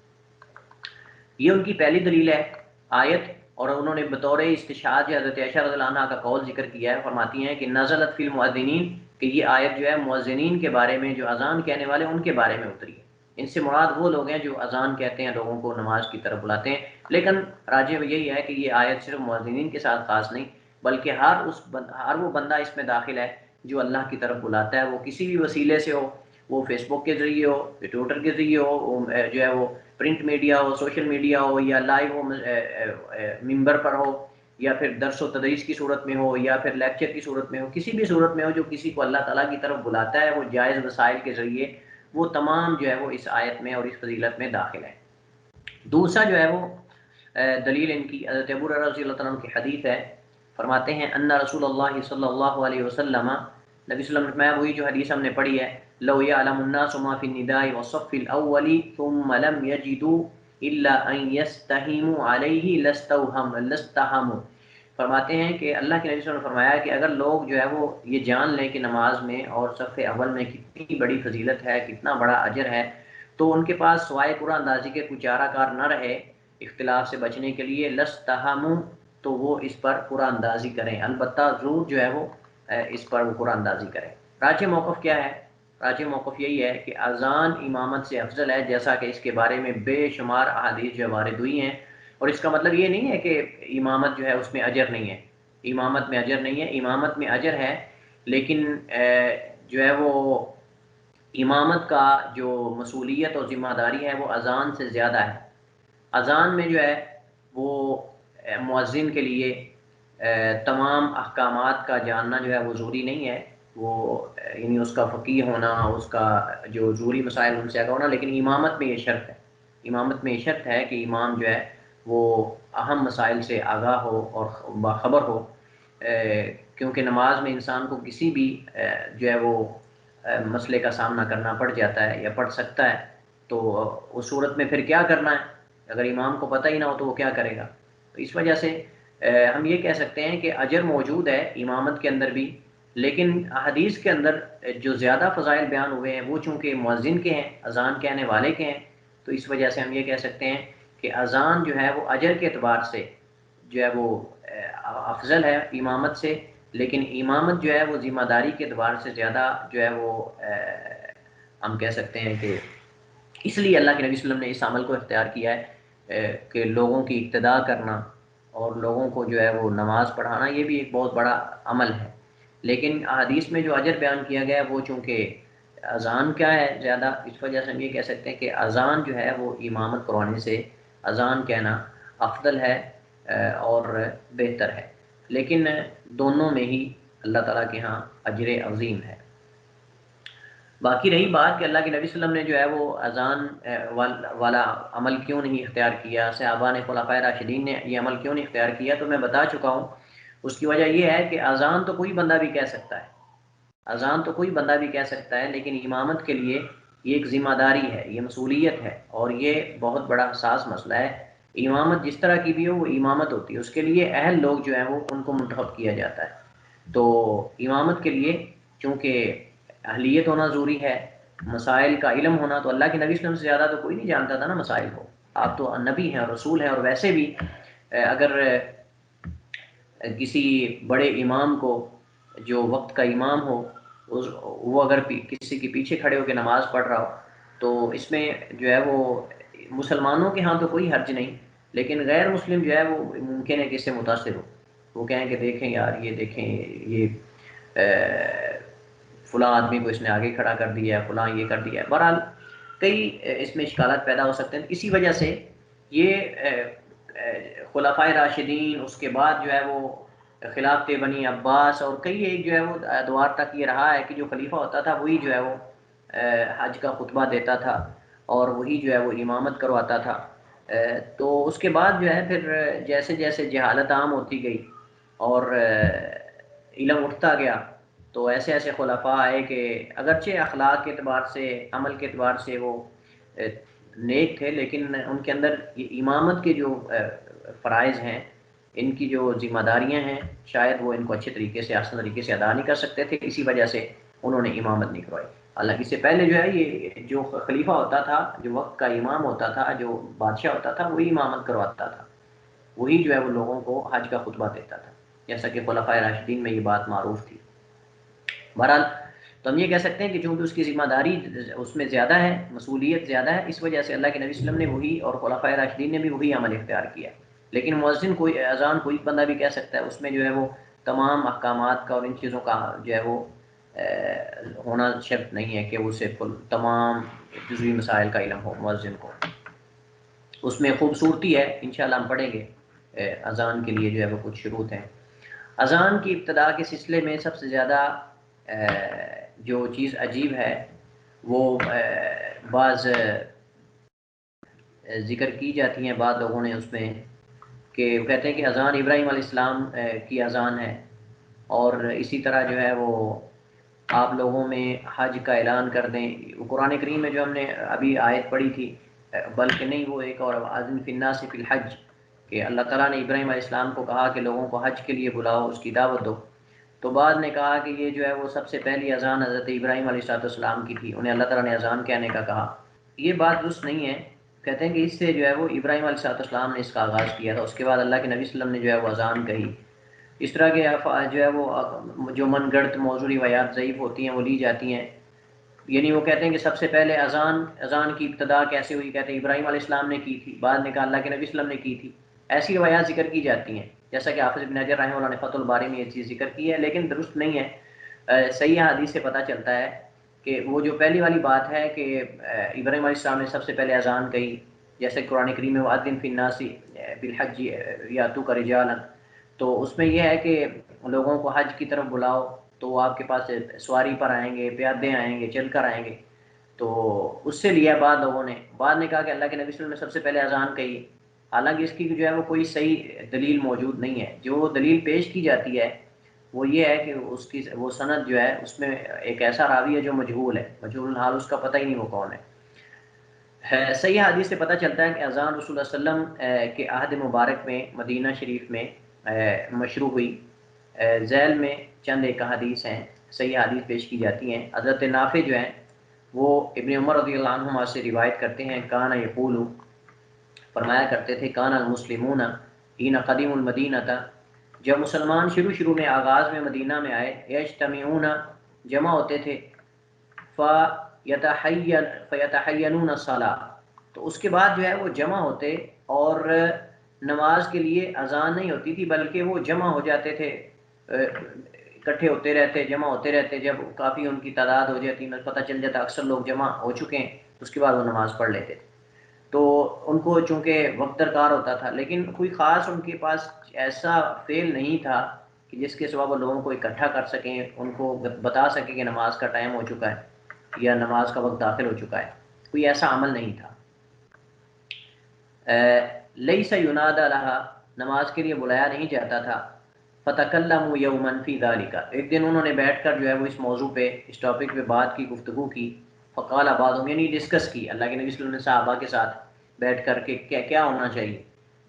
یہ ان کی پہلی دلیل ہے آیت، اور انہوں نے بطور استشہاد جو حضرت عائشہ رضی اللہ عنہ کا قول ذکر کیا ہے، فرماتی ہیں کہ نزلت فی المؤذنین، کہ یہ آیت جو ہے مؤذنین کے بارے میں، جو اذان کہنے والے ان کے بارے میں اتری ہے۔ ان سے مراد وہ لوگ ہیں جو اذان کہتے ہیں، لوگوں کو نماز کی طرف بلاتے ہیں۔ لیکن راجح یہی ہے کہ یہ آیت صرف مؤذنین کے ساتھ خاص نہیں، بلکہ ہر وہ بندہ اس میں داخل ہے جو اللہ کی طرف بلاتا ہے، وہ کسی بھی وسیلے سے ہو، وہ فیس بک کے ذریعے ہو، ٹویٹر کے ذریعے ہو، جو ہے وہ پرنٹ میڈیا ہو، سوشل میڈیا ہو، یا لائیو ہو، ممبر پر ہو، یا پھر درس و تدریس کی صورت میں ہو، یا پھر لیکچر کی صورت میں ہو، کسی بھی صورت میں ہو جو کسی کو اللہ تعالیٰ کی طرف بلاتا ہے، وہ جائز وسائل کے ذریعے، وہ تمام جو ہے وہ اس آیت میں اور اس فضیلت میں داخل ہے۔ دوسرا جو ہے وہ دلیل ان کی حضرت ابو ہریرہ رضی اللہ تعالیٰ عنہ کی حدیث ہے، فرماتے ہیں ان رسول اللہ صلی اللہ علیہ وسلم، نبی صلی اللہ علیہ وسلم میں وہی جو حدیث ہم نے پڑھی ہے، لو یعلم الناس ما فی النداء والصف الاول ثم لم یجدوا الا ان یستہموا علیہ لستہموا، فرماتے ہیں کہ اللہ کے نبی صلی اللہ علیہ وسلم نے فرمایا کہ اگر لوگ جو ہے وہ یہ جان لیں کہ نماز میں اور صف اول میں کتنی بڑی فضیلت ہے، کتنا بڑا اجر ہے، تو ان کے پاس سوائے قرآن اندازی کے کوئی چارہ کار نہ رہے اختلاف سے بچنے کے لیے، لستہموا، تو وہ اس پر قرآن اندازی کریں، البتہ ضرور جو ہے وہ اس پر وہ قرآن اندازی کریں۔ راجح موقف کیا ہے؟ راجح موقف یہی ہے کہ اذان امامت سے افضل ہے، جیسا کہ اس کے بارے میں بے شمار احادیث جو وارد ہوئی ہیں، اور اس کا مطلب یہ نہیں ہے کہ امامت جو ہے اس میں اجر نہیں ہے، امامت میں اجر نہیں ہے، امامت میں اجر ہے، لیکن جو ہے وہ امامت کا جو مسئولیت اور ذمہ داری ہے وہ اذان سے زیادہ ہے۔ اذان میں جو ہے وہ مؤذن کے لیے تمام احکامات کا جاننا جو ہے وہ ضروری نہیں ہے، وہ یعنی اس کا فقیہ ہونا، اس کا جو ضروری مسائل ان سے آگاہ ہونا، لیکن امامت میں یہ شرط ہے، امامت میں یہ شرط ہے کہ امام جو ہے وہ اہم مسائل سے آگاہ ہو اور باخبر ہو، کیونکہ نماز میں انسان کو کسی بھی جو ہے وہ مسئلے کا سامنا کرنا پڑ جاتا ہے یا پڑ سکتا ہے، تو اس صورت میں پھر کیا کرنا ہے؟ اگر امام کو پتہ ہی نہ ہو تو وہ کیا کرے گا؟ تو اس وجہ سے ہم یہ کہہ سکتے ہیں کہ اجر موجود ہے امامت کے اندر بھی، لیکن حدیث کے اندر جو زیادہ فضائل بیان ہوئے ہیں وہ چونکہ مؤذن کے ہیں، اذان کہنے والے کے ہیں، تو اس وجہ سے ہم یہ کہہ سکتے ہیں کہ اذان جو ہے وہ اجر کے اعتبار سے جو ہے وہ افضل ہے امامت سے، لیکن امامت جو ہے وہ ذمہ داری کے اعتبار سے زیادہ جو ہے وہ ہم کہہ سکتے ہیں کہ اس لیے اللہ کے نبی صلی اللہ علیہ وسلم نے اس عمل کو اختیار کیا ہے کہ لوگوں کی اقتداء کرنا اور لوگوں کو جو ہے وہ نماز پڑھانا، یہ بھی ایک بہت بڑا عمل ہے۔ لیکن حدیث میں جو اجر بیان کیا گیا ہے وہ چونکہ اذان کیا ہے زیادہ، اس وجہ سے ہم یہ کہہ سکتے ہیں کہ اذان جو ہے وہ امامت کروانے سے اذان کہنا افضل ہے اور بہتر ہے، لیکن دونوں میں ہی اللہ تعالیٰ کے ہاں اجر عظیم ہے۔ باقی رہی بات کہ اللہ کے نبی صلی اللہ علیہ وسلم نے جو ہے وہ اذان والا عمل کیوں نہیں اختیار کیا، صحابہ نے، خلفائے راشدین نے یہ عمل کیوں نہیں اختیار کیا، تو میں بتا چکا ہوں۔ اس کی وجہ یہ ہے کہ اذان تو کوئی بندہ بھی کہہ سکتا ہے، اذان تو کوئی بندہ بھی کہہ سکتا ہے، لیکن امامت کے لیے یہ ایک ذمہ داری ہے، یہ مسئولیت ہے، اور یہ بہت بڑا حساس مسئلہ ہے۔ امامت جس طرح کی بھی ہو وہ امامت ہوتی ہے، اس کے لیے اہل لوگ جو ہیں وہ ان کو منتخب کیا جاتا ہے۔ تو امامت کے لیے چونکہ اہلیت ہونا ضروری ہے، مسائل کا علم ہونا، تو اللہ کے نبی صلی اللہ علیہ وسلم سے زیادہ تو کوئی نہیں جانتا تھا نا مسائل کو، آپ تو نبی ہیں اور رسول ہیں، اور ویسے بھی اگر کسی بڑے امام کو جو وقت کا امام ہو، وہ اگر کسی کے پیچھے کھڑے ہو کے نماز پڑھ رہا ہو، تو اس میں جو ہے وہ مسلمانوں کے ہاں تو کوئی حرج نہیں، لیکن غیر مسلم جو ہے وہ ممکن ہے کہ اس سے متاثر ہو، وہ کہیں کہ دیکھیں یار، یہ دیکھیں یہ فلاں آدمی کو اس نے آگے کھڑا کر دیا ہے، فلاں یہ کر دیا ہے۔ بہرحال کئی اس میں اشکالات پیدا ہو سکتے ہیں، اسی وجہ سے یہ خلفائے راشدین، اس کے بعد جو ہے وہ خلافت بنی عباس، اور کئی ایک جو ہے وہ ادوار تک یہ رہا ہے کہ جو خلیفہ ہوتا تھا وہی جو ہے وہ حج کا خطبہ دیتا تھا اور وہی جو ہے وہ امامت کرواتا تھا۔ تو اس کے بعد جو ہے پھر جیسے جیسے جہالت عام ہوتی گئی اور علم اٹھتا گیا، تو ایسے ایسے خلفاء آئے کہ اگرچہ اخلاق کے اعتبار سے، عمل کے اعتبار سے وہ نیک تھے، لیکن ان کے اندر یہ امامت کے جو فرائض ہیں ان کی جو ذمہ داریاں ہیں شاید وہ ان کو اچھے طریقے سے آسان طریقے سے ادا نہیں کر سکتے تھے، اسی وجہ سے انہوں نے امامت نہیں کروائی۔ حالانکہ اس سے پہلے جو ہے یہ جو خلیفہ ہوتا تھا، جو وقت کا امام ہوتا تھا، جو بادشاہ ہوتا تھا، وہی امامت کرواتا تھا، وہی جو ہے وہ لوگوں کو حج کا خطبہ دیتا تھا، جیسا کہ خلفائے راشدین میں یہ بات معروف تھی۔ بہرحال تو ہم یہ کہہ سکتے ہیں کہ چونکہ اس کی ذمہ داری اس میں زیادہ ہے، مسئولیت زیادہ ہے، اس وجہ سے اللہ کے نبی صلی اللہ علیہ وسلم نے وہی اور خلفائے راشدین نے بھی وہی عمل اختیار کیا۔ لیکن مؤذن کوئی اذان کوئی بندہ بھی کہہ سکتا ہے، اس میں جو ہے وہ تمام احکامات کا اور ان چیزوں کا جو ہے وہ ہونا شرط نہیں ہے کہ اسے تمام جزوی مسائل کا علم ہو مؤذن کو۔ اس میں خوبصورتی ہے، انشاءاللہ ہم پڑھیں گے۔ اذان کے لیے جو ہے وہ کچھ شروط ہیں۔ اذان کی ابتدا کے سلسلے میں سب سے زیادہ جو چیز عجیب ہے وہ بعض ذکر کی جاتی ہیں بعض لوگوں نے اس میں، کہ وہ کہتے ہیں کہ اذان ابراہیم علیہ السلام کی اذان ہے، اور اسی طرح جو ہے وہ آپ لوگوں میں حج کا اعلان کر دیں۔ قرآن کریم میں جو ہم نے ابھی آیت پڑھی تھی، بلکہ نہیں وہ ایک اور اذن فی الناس فی الحج، کہ اللہ تعالیٰ نے ابراہیم علیہ السلام کو کہا کہ لوگوں کو حج کے لیے بلاؤ، اس کی دعوت دو، تو بعد نے کہا کہ یہ جو ہے وہ سب سے پہلی اذان حضرت ابراہیم علیہ السلام کی تھی، انہیں اللہ تعالیٰ نے اذان کہنے کا کہا۔ یہ بات درست نہیں ہے، کہتے ہیں کہ اس سے جو ہے وہ ابراہیم علیہ السلام نے اس کا آغاز کیا تھا، اس کے بعد اللہ کے نبی صلی اللہ علیہ وسلم نے جو ہے وہ اذان کہی۔ اس طرح کے جو ہے وہ جو من گڑت موضوع روایات ضعیف ہوتی ہیں وہ لی جاتی ہیں، یعنی وہ کہتے ہیں کہ سب سے پہلے اذان کی ابتدا کیسے ہوئی، کہتے ہیں ابراہیم علیہ السلام نے کی تھی، بعد نے کہا اللہ کے نبی صلی اللہ علیہ وسلم نے کی تھی۔ ایسی روایات ذکر کی جاتی ہیں، جیسا کہ حافظ ابن حجر رحمہ اللہ نے فتح الباری میں یہ چیز ذکر کی ہے، لیکن درست نہیں ہے۔ صحیح حدیث سے پتہ چلتا ہے کہ وہ جو پہلی والی بات ہے کہ ابراہیم علیہ السلام نے سب سے پہلے اذان کہی، جیسے قرآن کریم میں وَأَذِّن فِي النَّاسِ بِالْحَجِّ يَأْتُوكَ رِجَالًا، تو اس میں یہ ہے کہ لوگوں کو حج کی طرف بلاؤ، تو وہ آپ کے پاس سواری پر آئیں گے، پیادے آئیں گے، چل کر آئیں گے، تو اس سے لیا بعض لوگوں نے۔ بعد نے کہا کہ اللہ کے نبی صلی اللہ علیہ وسلم نے سب سے پہلے اذان کہی، حالانکہ اس کی جو ہے وہ کوئی صحیح دلیل موجود نہیں ہے۔ جو دلیل پیش کی جاتی ہے وہ یہ ہے کہ اس کی وہ سند جو ہے اس میں ایک ایسا راوی ہے جو مجہول ہے، مجہول الحال، اس کا پتہ ہی نہیں وہ کون ہے۔ صحیح حدیث سے پتہ چلتا ہے کہ اذان رسول اللہ صلی اللہ علیہ وسلم کے عہد مبارک میں مدینہ شریف میں مشروع ہوئی۔ ذیل میں چند ایک حدیث ہیں، صحیح حدیث پیش کی جاتی ہیں۔ حضرت نافع جو ہیں وہ ابن عمر رضی اللہ عنہما سے روایت کرتے ہیں، کانا یقول، فرمایا کرتے تھے، کانا المسلمون حین قدیموا المدینہ، جب مسلمان شروع میں آغاز میں مدینہ میں آئے، یجتمعون، جمع ہوتے تھے، فیتحینون الصلاۃ، تو اس کے بعد جو ہے وہ جمع ہوتے اور نماز کے لیے اذان نہیں ہوتی تھی بلکہ وہ جمع ہو جاتے تھے، اکٹھے ہوتے رہتے، جمع ہوتے رہتے، جب کافی ان کی تعداد ہو جاتی، پتہ چل جاتا اکثر لوگ جمع ہو چکے ہیں، اس کے بعد وہ نماز پڑھ لیتے تھے۔ تو ان کو چونکہ وقت درکار ہوتا تھا، لیکن کوئی خاص ان کے پاس ایسا فعل نہیں تھا کہ جس کے سبب وہ لوگوں کو اکٹھا کر سکیں، ان کو بتا سکیں کہ نماز کا ٹائم ہو چکا ہے یا نماز کا وقت داخل ہو چکا ہے، کوئی ایسا عمل نہیں تھا۔ لیس ینادی لہا، نماز کے لیے بلایا نہیں جاتا تھا۔ فتکلموا یوما فی ذلک، ایک دن انہوں نے بیٹھ کر جو ہے وہ اس موضوع پہ، اس ٹاپک پہ بات کی، گفتگو کی۔ فقال بعضهم، یعنی ڈسکس کی اللہ کے نبی صلی اللہ علیہ وسلم نے صحابہ کے ساتھ بیٹھ کر کے کیا ہونا چاہیے۔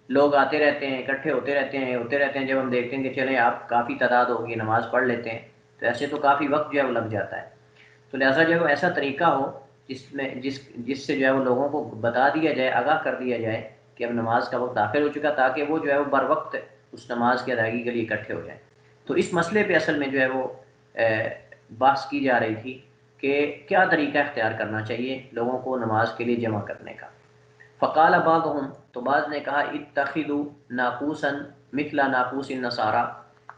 لوگ آتے رہتے ہیں، اکٹھے ہوتے رہتے ہیں، جب ہم دیکھتے ہیں کہ چلیں آپ کافی تعداد ہوگی، نماز پڑھ لیتے ہیں، تو ایسے تو کافی وقت جو ہے وہ لگ جاتا ہے، تو لہٰذا جو ہے ایسا طریقہ ہو جس سے جو ہے وہ لوگوں کو بتا دیا جائے، آگاہ کر دیا جائے کہ اب نماز کا وقت داخل ہو چکا، تاکہ وہ جو ہے وہ بر وقت اس نماز کی ادائیگی کے لیے اکٹھے ہو جائیں۔ تو اس مسئلے پہ اصل میں جو ہے وہ بحث کی جا رہی تھی کہ کیا طریقہ اختیار کرنا چاہیے لوگوں کو نماز کے لیے جمع کرنے کا۔ فقال بعضهم، تو بعض نے کہا، اتخذوا ناقوسا مثل ناقوس النصارى،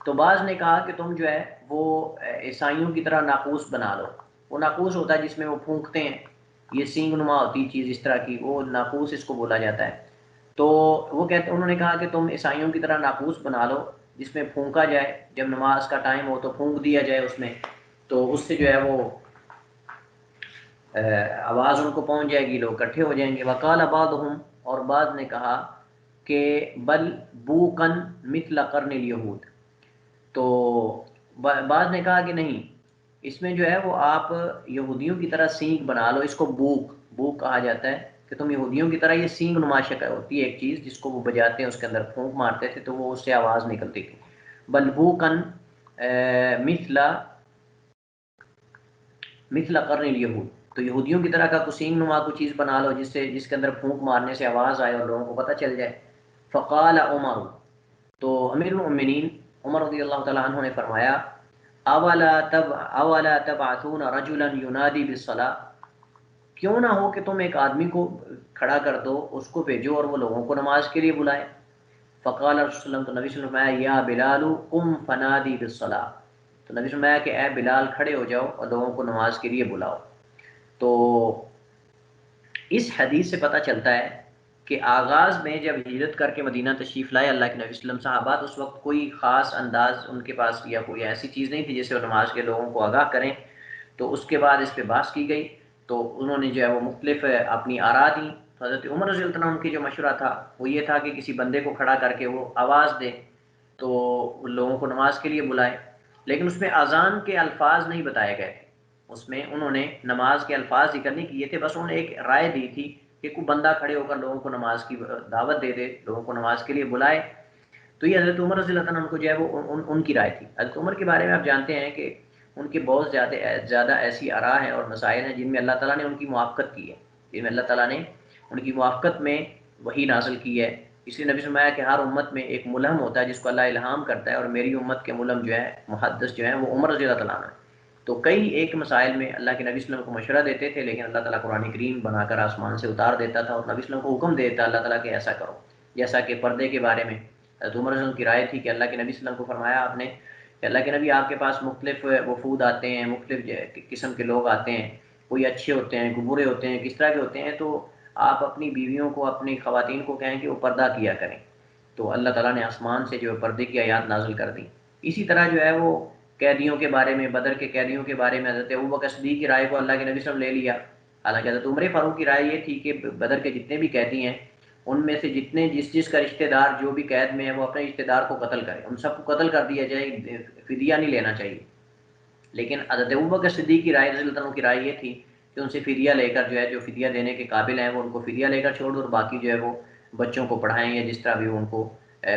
تو بعض نے کہا کہ تم جو ہے وہ عیسائیوں کی طرح ناقوس بنا لو۔ وہ ناقوس ہوتا ہے جس میں وہ پھونکتے ہیں، یہ سینگ نما ہوتی چیز اس طرح کی، وہ ناقوس اس کو بولا جاتا ہے۔ تو وہ کہتے، انہوں نے کہا کہ تم عیسائیوں کی طرح ناقوس بنا لو جس میں پھونکا جائے، جب نماز کا ٹائم ہو تو پھونک دیا جائے اس میں، تو اس سے جو ہے وہ آواز ان کو پہنچ جائے گی، لوگ اکٹھے ہو جائیں گے۔ وقال بعضهم، اور بعض نے کہا کہ بل بوقن مثل قرن الیہود، تو بعض نے کہا کہ نہیں، اس میں جو ہے وہ آپ یہودیوں کی طرح سینگ بنا لو، اس کو بوق کہا جاتا ہے، کہ تم یہودیوں کی طرح، یہ سینگ نما شکل ہوتی ہے ایک چیز جس کو وہ بجاتے ہیں، اس کے اندر پھونک مارتے تھے تو وہ اس سے آواز نکلتی تھی. بلبوکن مثل قرن الیہود، تو یہودیوں کی طرح کا کوئی سینگ نما کوئی چیز بنا لو جس کے اندر پھونک مارنے سے آواز آئے اور لوگوں کو پتہ چل جائے. فقال عمر، تو امیر المؤمنین عمر رضی اللہ تعالیٰ عنہ نے فرمایا اولا تبعثون رجلا ینادی بالصلاۃ، کیوں نہ ہو کہ تم ایک آدمی کو کھڑا کر دو، اس کو بھیجو اور وہ لوگوں کو نماز کے لیے بلائے. فقال رسول اللہ، تو نبی صلی اللہ علیہ وسلم یا بلال قم فنادی بالصلاۃ، تو نبی صلی اللہ علیہ وسلم کہ اے بلال کھڑے ہو جاؤ اور لوگوں کو نماز کے لیے بلاؤ. تو اس حدیث سے پتہ چلتا ہے کہ آغاز میں جب ہجرت کر کے مدینہ تشریف لائے اللہ کے نبی صلی اللہ علیہ وسلم، صحابات اس وقت کوئی خاص انداز ان کے پاس یا کوئی ایسی چیز نہیں تھی جسے وہ نماز کے لوگوں کو آگاہ کریں. تو اس کے بعد اس پہ بحث کی گئی، تو انہوں نے جو ہے وہ مختلف اپنی آراء دیں. حضرت عمر رضی اللہ عنہ کی جو مشورہ تھا وہ یہ تھا کہ کسی بندے کو کھڑا کر کے وہ آواز دے تو لوگوں کو نماز کے لیے بلائے، لیکن اس میں اذان کے الفاظ نہیں بتائے گئے تھے، اس میں انہوں نے نماز کے الفاظ ذکر نہیں کیے تھے، بس انہوں نے ایک رائے دی تھی کہ کوئی بندہ کھڑے ہو کر لوگوں کو نماز کی دعوت دے دے، لوگوں کو نماز کے لیے بلائے. تو یہ حضرت عمر رضی اللہ عنہ کو جو ہے وہ ان کی رائے تھی. حضرت عمر کے بارے میں آپ جانتے ہیں کہ ان کے بہت زیادہ ایسی آراء ہیں اور مسائل ہیں جن میں اللہ تعالیٰ نے ان کی موافقت کی ہے، جن میں اللہ تعالیٰ نے ان کی موافقت میں وحی نازل کی ہے. اس لیے نبی صلی اللہ علیہ وسلم کہ ہر امت میں ایک ملہم ہوتا ہے جس کو اللہ الہام کرتا ہے، اور میری امت کے ملہم جو ہے محدث جو ہیں وہ عمر رضی اللہ تعالیٰ عنہ. تو کئی ایک مسائل میں اللہ کے نبی صلی اللہ علیہ وسلم کو مشورہ دیتے تھے، لیکن اللہ تعالیٰ قرآن کریم بنا کر آسمان سے اتار دیتا تھا اور نبی صلی اللہ علیہ وسلم کو حکم دیتا اللہ تعالیٰ کہ ایسا کرو. جیسا کہ پردے کے بارے میں حضرت عمر رضی اللہ عنہ کی رائے تھی کہ اللہ کے نبی صلی اللہ علیہ وسلم کو فرمایا آپ نے کہ اللہ کے نبی آپ کے پاس مختلف وفود آتے ہیں، مختلف قسم کے لوگ آتے ہیں، کوئی اچھے ہوتے ہیں، کوئی برے ہوتے ہیں، کس طرح کے ہوتے ہیں، تو آپ اپنی بیویوں کو، اپنی خواتین کو کہیں کہ وہ پردہ کیا کریں. تو اللہ تعالیٰ نے آسمان سے جو پردے کی آیات نازل کر دی. اسی طرح جو ہے وہ قیدیوں کے بارے میں، بدر کے قیدیوں کے بارے میں حضرت ابوبکر صدیق کی رائے کو اللہ کے نبی صلی اللہ علیہ وسلم لے لیا. حالانکہ حضرت عمر فاروق کی رائے یہ تھی کہ بدر کے جتنے بھی قیدی ہیں ان میں سے جتنے جس کا رشتہ دار جو بھی قید میں ہے وہ اپنے رشتہ دار کو قتل کرے، ان سب کو قتل کر دیا جائے، فدیہ نہیں لینا چاہیے. لیکن حضرت ابوبکر صدیق کی رائے، رضی اللہ عنہ کی رائے یہ تھی کہ ان سے فدیہ لے کر جو ہے، جو فدیہ دینے کے قابل ہیں وہ ان کو فدیہ لے کر چھوڑ دو، اور باقی جو ہے وہ بچوں کو پڑھائیں یا جس طرح بھی ان کو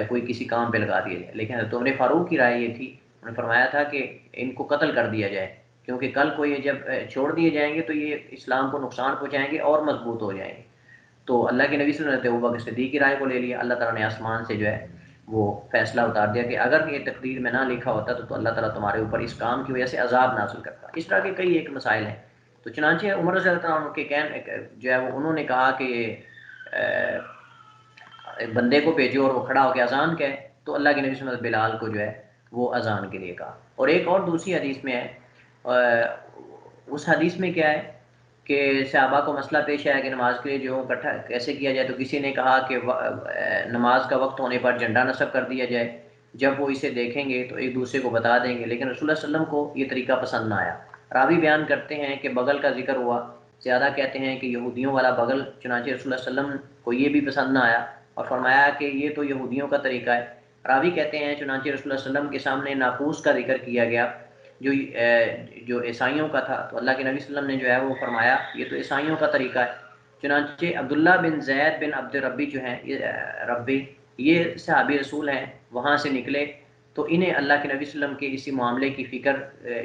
کوئی کسی کام پہ لگا دیا جائے. لیکن حضرت عمر فاروق کی رائے یہ تھی، انہوں نے فرمایا تھا کہ ان کو قتل کر دیا جائے، کیونکہ کل کو یہ جب چھوڑ دیے جائیں گے تو یہ اسلام کو نقصان پہنچائیں گے اور مضبوط ہو جائیں گے. تو اللہ کے نبی صلی اللہ علیہ وسلم نے ابوبکر صدیق کی رائے کو لے لیا. اللہ تعالیٰ نے آسمان سے جو ہے وہ فیصلہ اتار دیا کہ اگر یہ تقدیر میں نہ لکھا ہوتا تو اللہ تعالیٰ تمہارے اوپر اس کام کی وجہ سے عذاب نازل کرتا. اس طرح کے کئی ایک مسائل ہیں. تو چنانچہ عمر رضی اللہ عنہ کے جو ہے وہ انہوں نے کہا کہ بندے کو بھیجو اور وہ کھڑا ہو کے اذان کہے، تو اللہ کے نبی صلی اللہ علیہ وسلم بلال کو جو ہے وہ اذان کے لیے کہا. اور ایک اور دوسری حدیث میں ہے، اس حدیث میں کیا ہے کہ صحابہ کو مسئلہ پیش آیا کہ نماز کے لیے جو اکٹھا کیسے کیا جائے. تو کسی نے کہا کہ نماز کا وقت ہونے پر جھنڈا نصب کر دیا جائے، جب وہ اسے دیکھیں گے تو ایک دوسرے کو بتا دیں گے. لیکن رسول اللہ صلی اللہ علیہ وسلم کو یہ طریقہ پسند نہ آیا. راوی بیان کرتے ہیں کہ بغل کا ذکر ہوا، زیادہ کہتے ہیں کہ یہودیوں والا بغل، چنانچہ رسول اللہ صلی اللہ علیہ وسلم کو یہ بھی پسند نہ آیا اور فرمایا کہ یہ تو یہودیوں کا طریقہ ہے. راوی کہتے ہیں چنانچہ رسول اللہ صلی اللہ علیہ وسلم کے سامنے ناقوس کا ذکر کیا گیا جو عیسائیوں کا تھا، تو اللہ کے نبی صلی اللہ علیہ وسلم نے جو ہے وہ فرمایا یہ تو عیسائیوں کا طریقہ ہے. چنانچہ عبداللہ بن زید بن عبد ربی جو ہیں ربی، یہ صحابی رسول ہیں، وہاں سے نکلے تو انہیں اللہ کے نبی صلی اللہ علیہ وسلم کے اسی معاملے کی فکر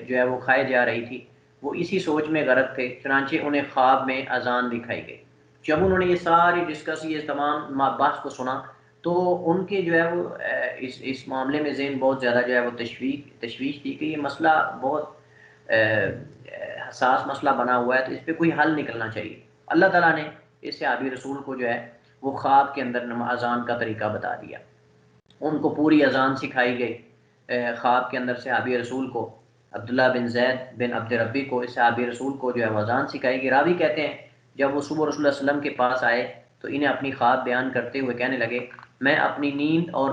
جو ہے وہ کھائے جا رہی تھی، وہ اسی سوچ میں غرق تھے. چنانچہ انہیں خواب میں اذان دکھائی گئی. جب انہوں نے یہ ساری ڈسکس، یہ تمام بحث کو سنا تو ان کے جو ہے وہ اس معاملے میں ذہن بہت زیادہ جو ہے وہ تشویش تھی کہ یہ مسئلہ بہت حساس مسئلہ بنا ہوا ہے، تو اس پہ کوئی حل نکلنا چاہیے. اللہ تعالیٰ نے اس صحابی رسول کو جو ہے وہ خواب کے اندر اذان کا طریقہ بتا دیا. ان کو پوری اذان سکھائی گئی خواب کے اندر. صحابی رسول کو عبداللہ بن زید بن عبد ربی کو، اس صحابی رسول کو جو ہے اذان سکھائی گئی. راوی کہتے ہیں جب وہ صبح رسول اللہ صلی اللہ علیہ وسلم کے پاس آئے تو انہیں اپنی خواب بیان کرتے ہوئے کہنے لگے میں اپنی نیند اور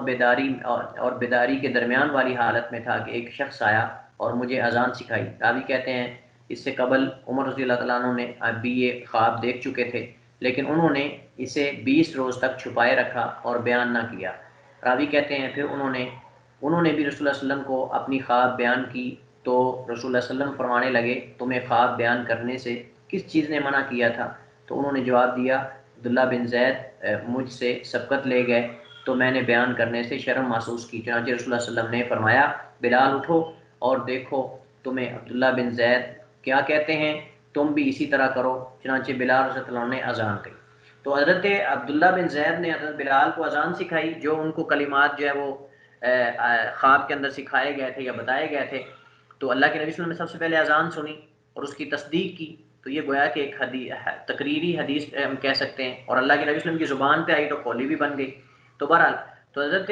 بیداری کے درمیان والی حالت میں تھا کہ ایک شخص آیا اور مجھے اذان سکھائی. راوی کہتے ہیں اس سے قبل عمر رضی اللہ تعالیٰ عنہ نے اب بھی یہ خواب دیکھ چکے تھے، لیکن انہوں نے اسے 20 روز تک چھپائے رکھا اور بیان نہ کیا. راوی کہتے ہیں پھر انہوں نے بھی رسول اللہ صلی اللہ علیہ وسلم کو اپنی خواب بیان کی تو رسول اللہ صلی اللہ علیہ وسلم فرمانے لگے تمہیں خواب بیان کرنے سے کس چیز نے منع کیا تھا؟ تو انہوں نے جواب دیا عبداللہ بن زید مجھ سے سبقت لے گئے تو میں نے بیان کرنے سے شرم محسوس کی، چنانچہ رسول اللہ صلی اللہ علیہ وسلم نے فرمایا بلال اٹھو اور دیکھو تمہیں عبداللہ بن زید کیا کہتے ہیں، تم بھی اسی طرح کرو، چنانچہ بلال رضی اللہ عنہ نے اذان کی۔ تو حضرت عبداللہ بن زید نے حضرت بلال کو اذان سکھائی، جو ان کو کلمات جو ہے وہ خواب کے اندر سکھائے گئے تھے یا بتائے گئے تھے۔ تو اللہ کے نبی صلی اللہ علیہ وسلم نے سب سے پہلے اذان سنی اور اس کی تصدیق کی، تو یہ گویا کہ ایک تقریری حدیث ہم کہہ سکتے ہیں، اور اللہ کے نبی صلی اللہ علیہ وسلم کی زبان پہ آئی تو قولی بھی بن گئی۔ تو بہرحال تو حضرت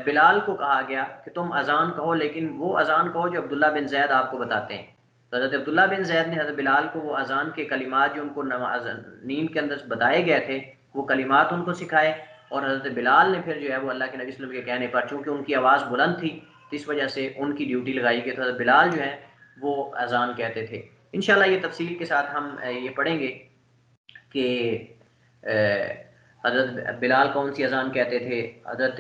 بلال کو کہا گیا کہ تم اذان کہو، لیکن وہ اذان کہو جو عبداللہ بن زید آپ کو بتاتے ہیں۔ تو حضرت عبداللہ بن زید نے حضرت بلال کو وہ اذان کے کلمات جو ان کو نیند کے اندر بتائے گئے تھے وہ کلمات ان کو سکھائے، اور حضرت بلال نے پھر جو ہے وہ اللہ کے نبی صلی اللہ علیہ وسلم کے کہنے پر، چونکہ ان کی آواز بلند تھی تو اس وجہ سے ان کی ڈیوٹی لگائی گئی، تو حضرت بلال جو ہے وہ اذان کہتے تھے۔ انشاءاللہ یہ تفصیل کے ساتھ ہم یہ پڑھیں گے کہ حضرت بلال کون سی اذان کہتے تھے، حضرت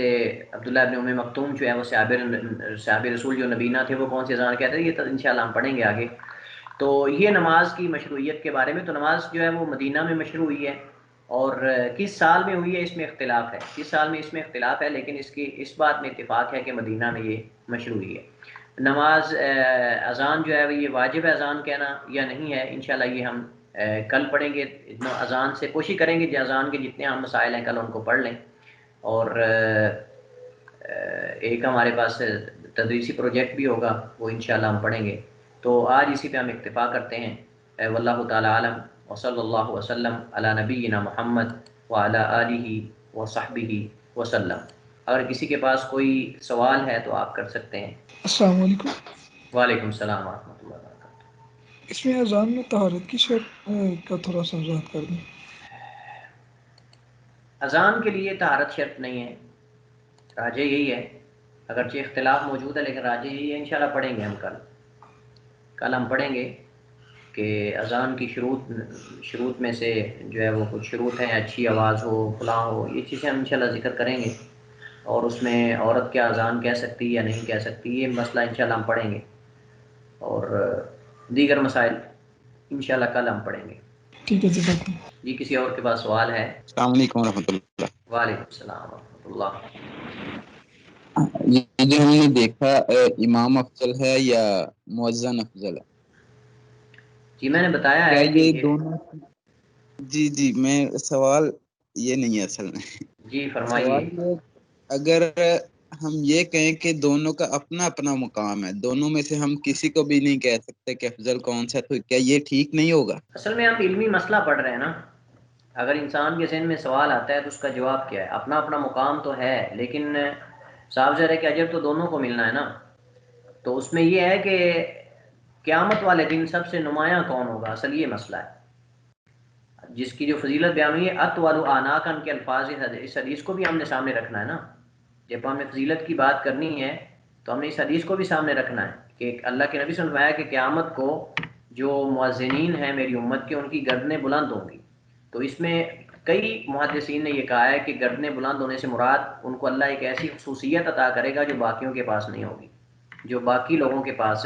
عبداللہ ابن ام مکتوم جو ہے وہ صحابی رسول جو نبینا تھے وہ کون سی اذان کہتے تھے، یہ انشاءاللہ ہم پڑھیں گے آگے۔ تو یہ نماز کی مشروعیت کے بارے میں، تو نماز جو ہے وہ مدینہ میں مشروع ہوئی ہے، اور کس سال میں ہوئی ہے اس میں اختلاف ہے، کس سال میں اس میں اختلاف ہے، لیکن اس بات میں اتفاق ہے کہ مدینہ میں یہ مشروع ہوئی ہے۔ نماز اذان جو ہے وہ یہ واجب ہے اذان کہنا یا نہیں ہے، انشاءاللہ یہ ہم کل پڑھیں گے۔ اذان سے کوشش کریں گے کہ اذان کے جتنے ہم مسائل ہیں کل ان کو پڑھ لیں، اور ایک ہمارے پاس تدریسی پروجیکٹ بھی ہوگا وہ انشاءاللہ ہم پڑھیں گے۔ تو آج اسی پہ ہم اکتفا کرتے ہیں۔ واللہ تعالی عالم، وصلی اللہ وسلم علی نبینا محمد وعلی آلہ وصحبہ وسلم۔ اگر کسی کے پاس کوئی سوال ہے تو آپ کر سکتے ہیں۔ السلام علیکم۔ وعلیکم السلام ورحمۃ اللہ وبرکاتہ۔ اس میں اذان میں طہارت کی شرط کا تھوڑا سا وضاحت کر دیں۔ اذان کے لیے طہارت شرط نہیں ہے، راجح یہی ہے، اگرچہ اختلاف موجود ہے لیکن راجح یہی ہے، انشاءاللہ پڑھیں گے ہم کل ہم پڑھیں گے کہ اذان کی شروط میں سے جو ہے وہ کچھ شروط ہیں، اچھی آواز ہو، فلاں ہو، یہ چیزیں ہم انشاءاللہ ذکر کریں گے، اور اس میں عورت کیا اذان کہہ سکتی یا نہیں کہہ سکتی، یہ مسئلہ انشاءاللہ ہم پڑھیں گے، اور دیگر مسائل انشاءاللہ کل ہم پڑھیں گے۔ ٹھیک ہے جی۔ جی کسی اور کے پاس سوال ہے؟ السلام علیکم ورحمۃ اللہ۔ وعلیکم السلام ورحمۃ اللہ۔ یہ جو ہم نے دیکھا امام افضل ہے یا مؤذن افضل ہے؟ جی میں نے بتایا کیا ہے کہ یہ دونوں؟ جی میں سوال یہ نہیں ہے اصل میں، جی فرمائیے۔ سوال یہ اگر ہم یہ کہیں کہ دونوں کا اپنا اپنا مقام ہے، دونوں میں سے ہم کسی کو بھی نہیں کہہ سکتے کہ افضل کون سا، تو کیا یہ ٹھیک نہیں ہوگا؟ اصل میں آپ علمی مسئلہ پڑھ رہے ہیں نا، اگر انسان کے ذہن میں سوال آتا ہے تو اس کا جواب کیا ہے؟ اپنا اپنا مقام تو ہے، لیکن صاف ظاہر ہے کہ اجر تو دونوں کو ملنا ہے نا۔ تو اس میں یہ ہے کہ قیامت والے دن سب سے نمایاں کون ہوگا، اصل یہ مسئلہ ہے، جس کی جو فضیلت بیان ہوئی ہے اطول اعناقا کے الفاظ، اس حدیث کو بھی ہم نے سامنے رکھنا ہے نا۔ جب ہم نے فضیلت کی بات کرنی ہے تو ہم نے اس حدیث کو بھی سامنے رکھنا ہے کہ اللہ کے نبی صلی اللہ علیہ وسلم نے فرمایا کہ قیامت کو جو مؤذنین ہیں میری امت کے، ان کی گردنیں بلند ہوں گی۔ تو اس میں کئی محدثین نے یہ کہا ہے کہ گردنیں بلند ہونے سے مراد ان کو اللہ ایک ایسی خصوصیت عطا کرے گا جو باقیوں کے پاس نہیں ہوگی، جو باقی لوگوں کے پاس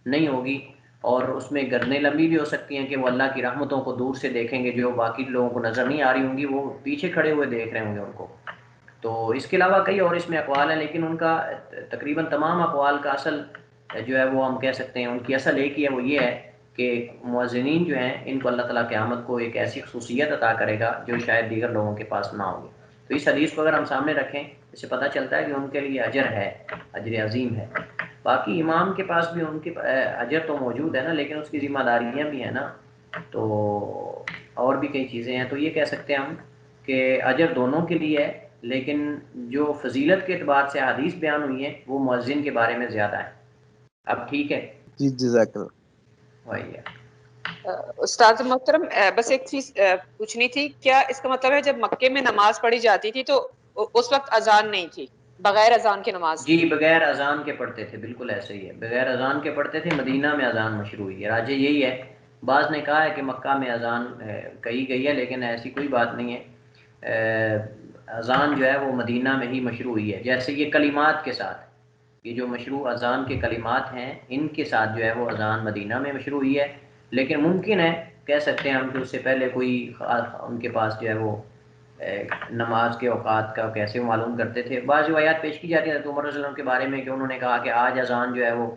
نہیں ہوگی، اور اس میں گردنیں لمبی بھی ہو سکتی ہیں کہ وہ اللہ کی رحمتوں کو دور سے دیکھیں گے، جو باقی لوگوں کو نظر نہیں آ رہی ہوں گی وہ پیچھے کھڑے ہوئے دیکھ رہے ہوں گے ان کو۔ تو اس کے علاوہ کئی اور اس میں اقوال ہیں، لیکن ان کا تقریباً تمام اقوال کا اصل جو ہے وہ ہم کہہ سکتے ہیں ان کی اصل ایک ہی ہے، وہ یہ ہے کہ مؤذنین جو ہیں ان کو اللہ تعالیٰ قیامت کو ایک ایسی خصوصیت عطا کرے گا جو شاید دیگر لوگوں کے پاس نہ ہوگی۔ تو اس حدیث کو اگر ہم سامنے رکھیں اس سے پتہ چلتا ہے کہ ان کے لیے اجر ہے، اجر عظیم ہے۔ باقی امام کے پاس بھی ان کے اجر تو موجود ہے نا، لیکن اس کی ذمہ داریاں بھی ہیں نا، تو اور بھی کئی چیزیں ہیں۔ تو یہ کہہ سکتے ہیں ہم کہ اجر دونوں کے لیے ہے، لیکن جو فضیلت کے اعتبار سے حدیث بیان ہوئی ہیں وہ مؤذن کے بارے میں زیادہ ہے۔ اب ٹھیک ہے جی جزاک اللہ۔ استاد محترم بس ایک چیز پوچھنی تھی، کیا اس کا مطلب ہے جب مکے میں نماز پڑھی جاتی تھی تو اس وقت اذان نہیں تھی، بغیر اذان کی نماز جی بغیر اذان کے پڑھتے تھے، بالکل ایسے ہی ہے، بغیر اذان کے پڑھتے تھے، مدینہ میں اذان مشروع ہوئی ہے، راجح یہی ہے۔ بعض نے کہا ہے کہ مکہ میں اذان کہی گئی ہے، لیکن ایسی کوئی بات نہیں ہے، اذان جو ہے وہ مدینہ میں ہی مشروع ہوئی ہے۔ جیسے یہ کلمات کے ساتھ، یہ جو مشروع اذان کے کلمات ہیں ان کے ساتھ جو ہے وہ اذان مدینہ میں مشروع ہوئی ہے، لیکن ممکن ہے کہہ سکتے ہیں ہم کہ اس سے پہلے کوئی ان کے پاس جو ہے وہ نماز کے اوقات کا کیسے معلوم کرتے تھے. بعض روایات پیش کی جاتی ہیں حضرت عمر رضی اللہ عنہ کے بارے میں کہ انہوں نے کہا کہ آج اذان جو ہے وہ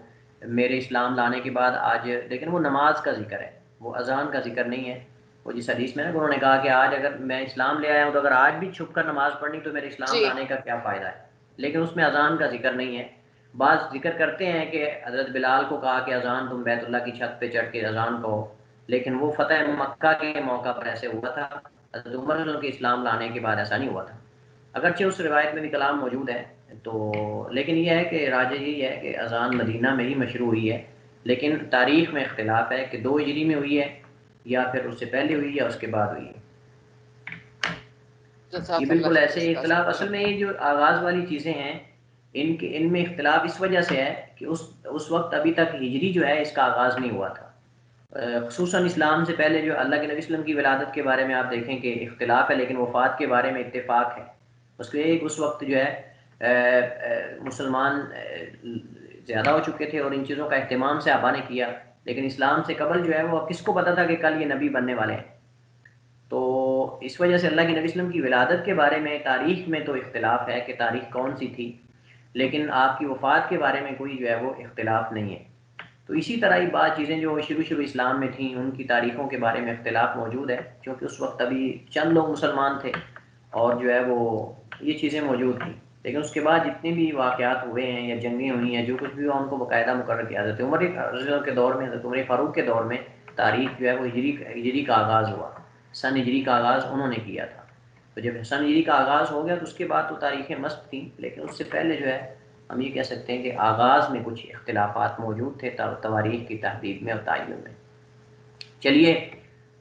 میرے اسلام لانے کے بعد آج، لیکن وہ نماز کا ذکر ہے، وہ اذان کا ذکر نہیں ہے. وہ جس حدیث میں نا انہوں نے کہا کہ آج اگر میں اسلام لے آیا ہوں تو اگر آج بھی چھپ کر نماز پڑھنی تو میرے اسلام جی لانے کا کیا فائدہ ہے، لیکن اس میں اذان کا ذکر نہیں ہے. بعض ذکر کرتے ہیں کہ حضرت بلال کو کہا کہ اذان تم بیت اللہ کی چھت پہ چڑھ کے اذان کہو، لیکن وہ فتح مکہ کے موقع پر ایسے ہوا تھا. حضرت عمر رضی اللہ عنہ کے اسلام لانے کے بعد ایسا نہیں ہوا تھا. اگرچہ اس روایت میں بھی کلام موجود ہے تو، لیکن یہ ہے کہ راجح یہی ہے کہ اذان مدینہ میں ہی مشروع ہوئی ہے، لیکن تاریخ میں اختلاف ہے کہ 2 ہجری میں ہوئی ہے یا پھر اس سے پہلے ہوئی یا اس کے بعد ہوئی ہے. یہ بالکل ایسے ہی اختلاف، اصل میں یہ جو آغاز والی چیزیں ہیں ان میں اختلاف اس وجہ سے ہے کہ اس وقت ابھی تک ہجری جو ہے اس کا آغاز نہیں ہوا تھا. خصوصاً اسلام سے پہلے جو اللہ کے نبی وسلم کی ولادت کے بارے میں آپ دیکھیں کہ اختلاف ہے، لیکن وفات کے بارے میں اتفاق ہے. اس لیے اس وقت جو ہے مسلمان زیادہ ہو چکے تھے اور ان چیزوں کا اہتمام صحابہ نے کیا، لیکن اسلام سے قبل جو ہے وہ کس کو پتا تھا کہ کل یہ نبی بننے والے ہیں. تو اس وجہ سے اللہ کے نبی وسلم کی ولادت کے بارے میں تاریخ میں تو اختلاف ہے کہ تاریخ کون سی تھی، لیکن آپ کی وفات کے بارے میں کوئی جو ہے وہ اختلاف نہیں ہے. تو اسی طرح ہی بعض چیزیں جو شروع اسلام میں تھیں ان کی تاریخوں کے بارے میں اختلاف موجود ہے، کیونکہ اس وقت ابھی چند لوگ مسلمان تھے اور جو ہے وہ یہ چیزیں موجود تھیں. لیکن اس کے بعد جتنے بھی واقعات ہوئے ہیں یا جنگیں ہوئی ہیں، جو کچھ بھی ہوا ان کو باقاعدہ مقرر کیا. حضرت عمر رضی اللہ کے دور میں، حضرت عمر فاروق کے دور میں تاریخ جو ہے وہ ہجری کا آغاز ہوا، سن ہجری کا آغاز انہوں نے کیا تھا. تو جب سن ہجری کا آغاز ہو گیا تو اس کے بعد تو تاریخیں مست تھیں، لیکن اس سے پہلے جو ہے ہم یہ کہہ سکتے ہیں کہ آغاز میں کچھ اختلافات موجود تھے تواریخ کی تحدید میں اور تعین میں. چلیے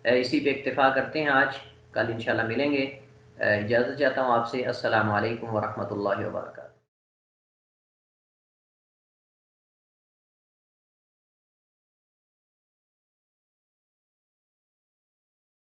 اسی پہ اکتفا کرتے ہیں آج، کل انشاءاللہ ملیں گے. اجازت چاہتا ہوں آپ سے. السلام علیکم ورحمۃ اللہ وبرکاتہ.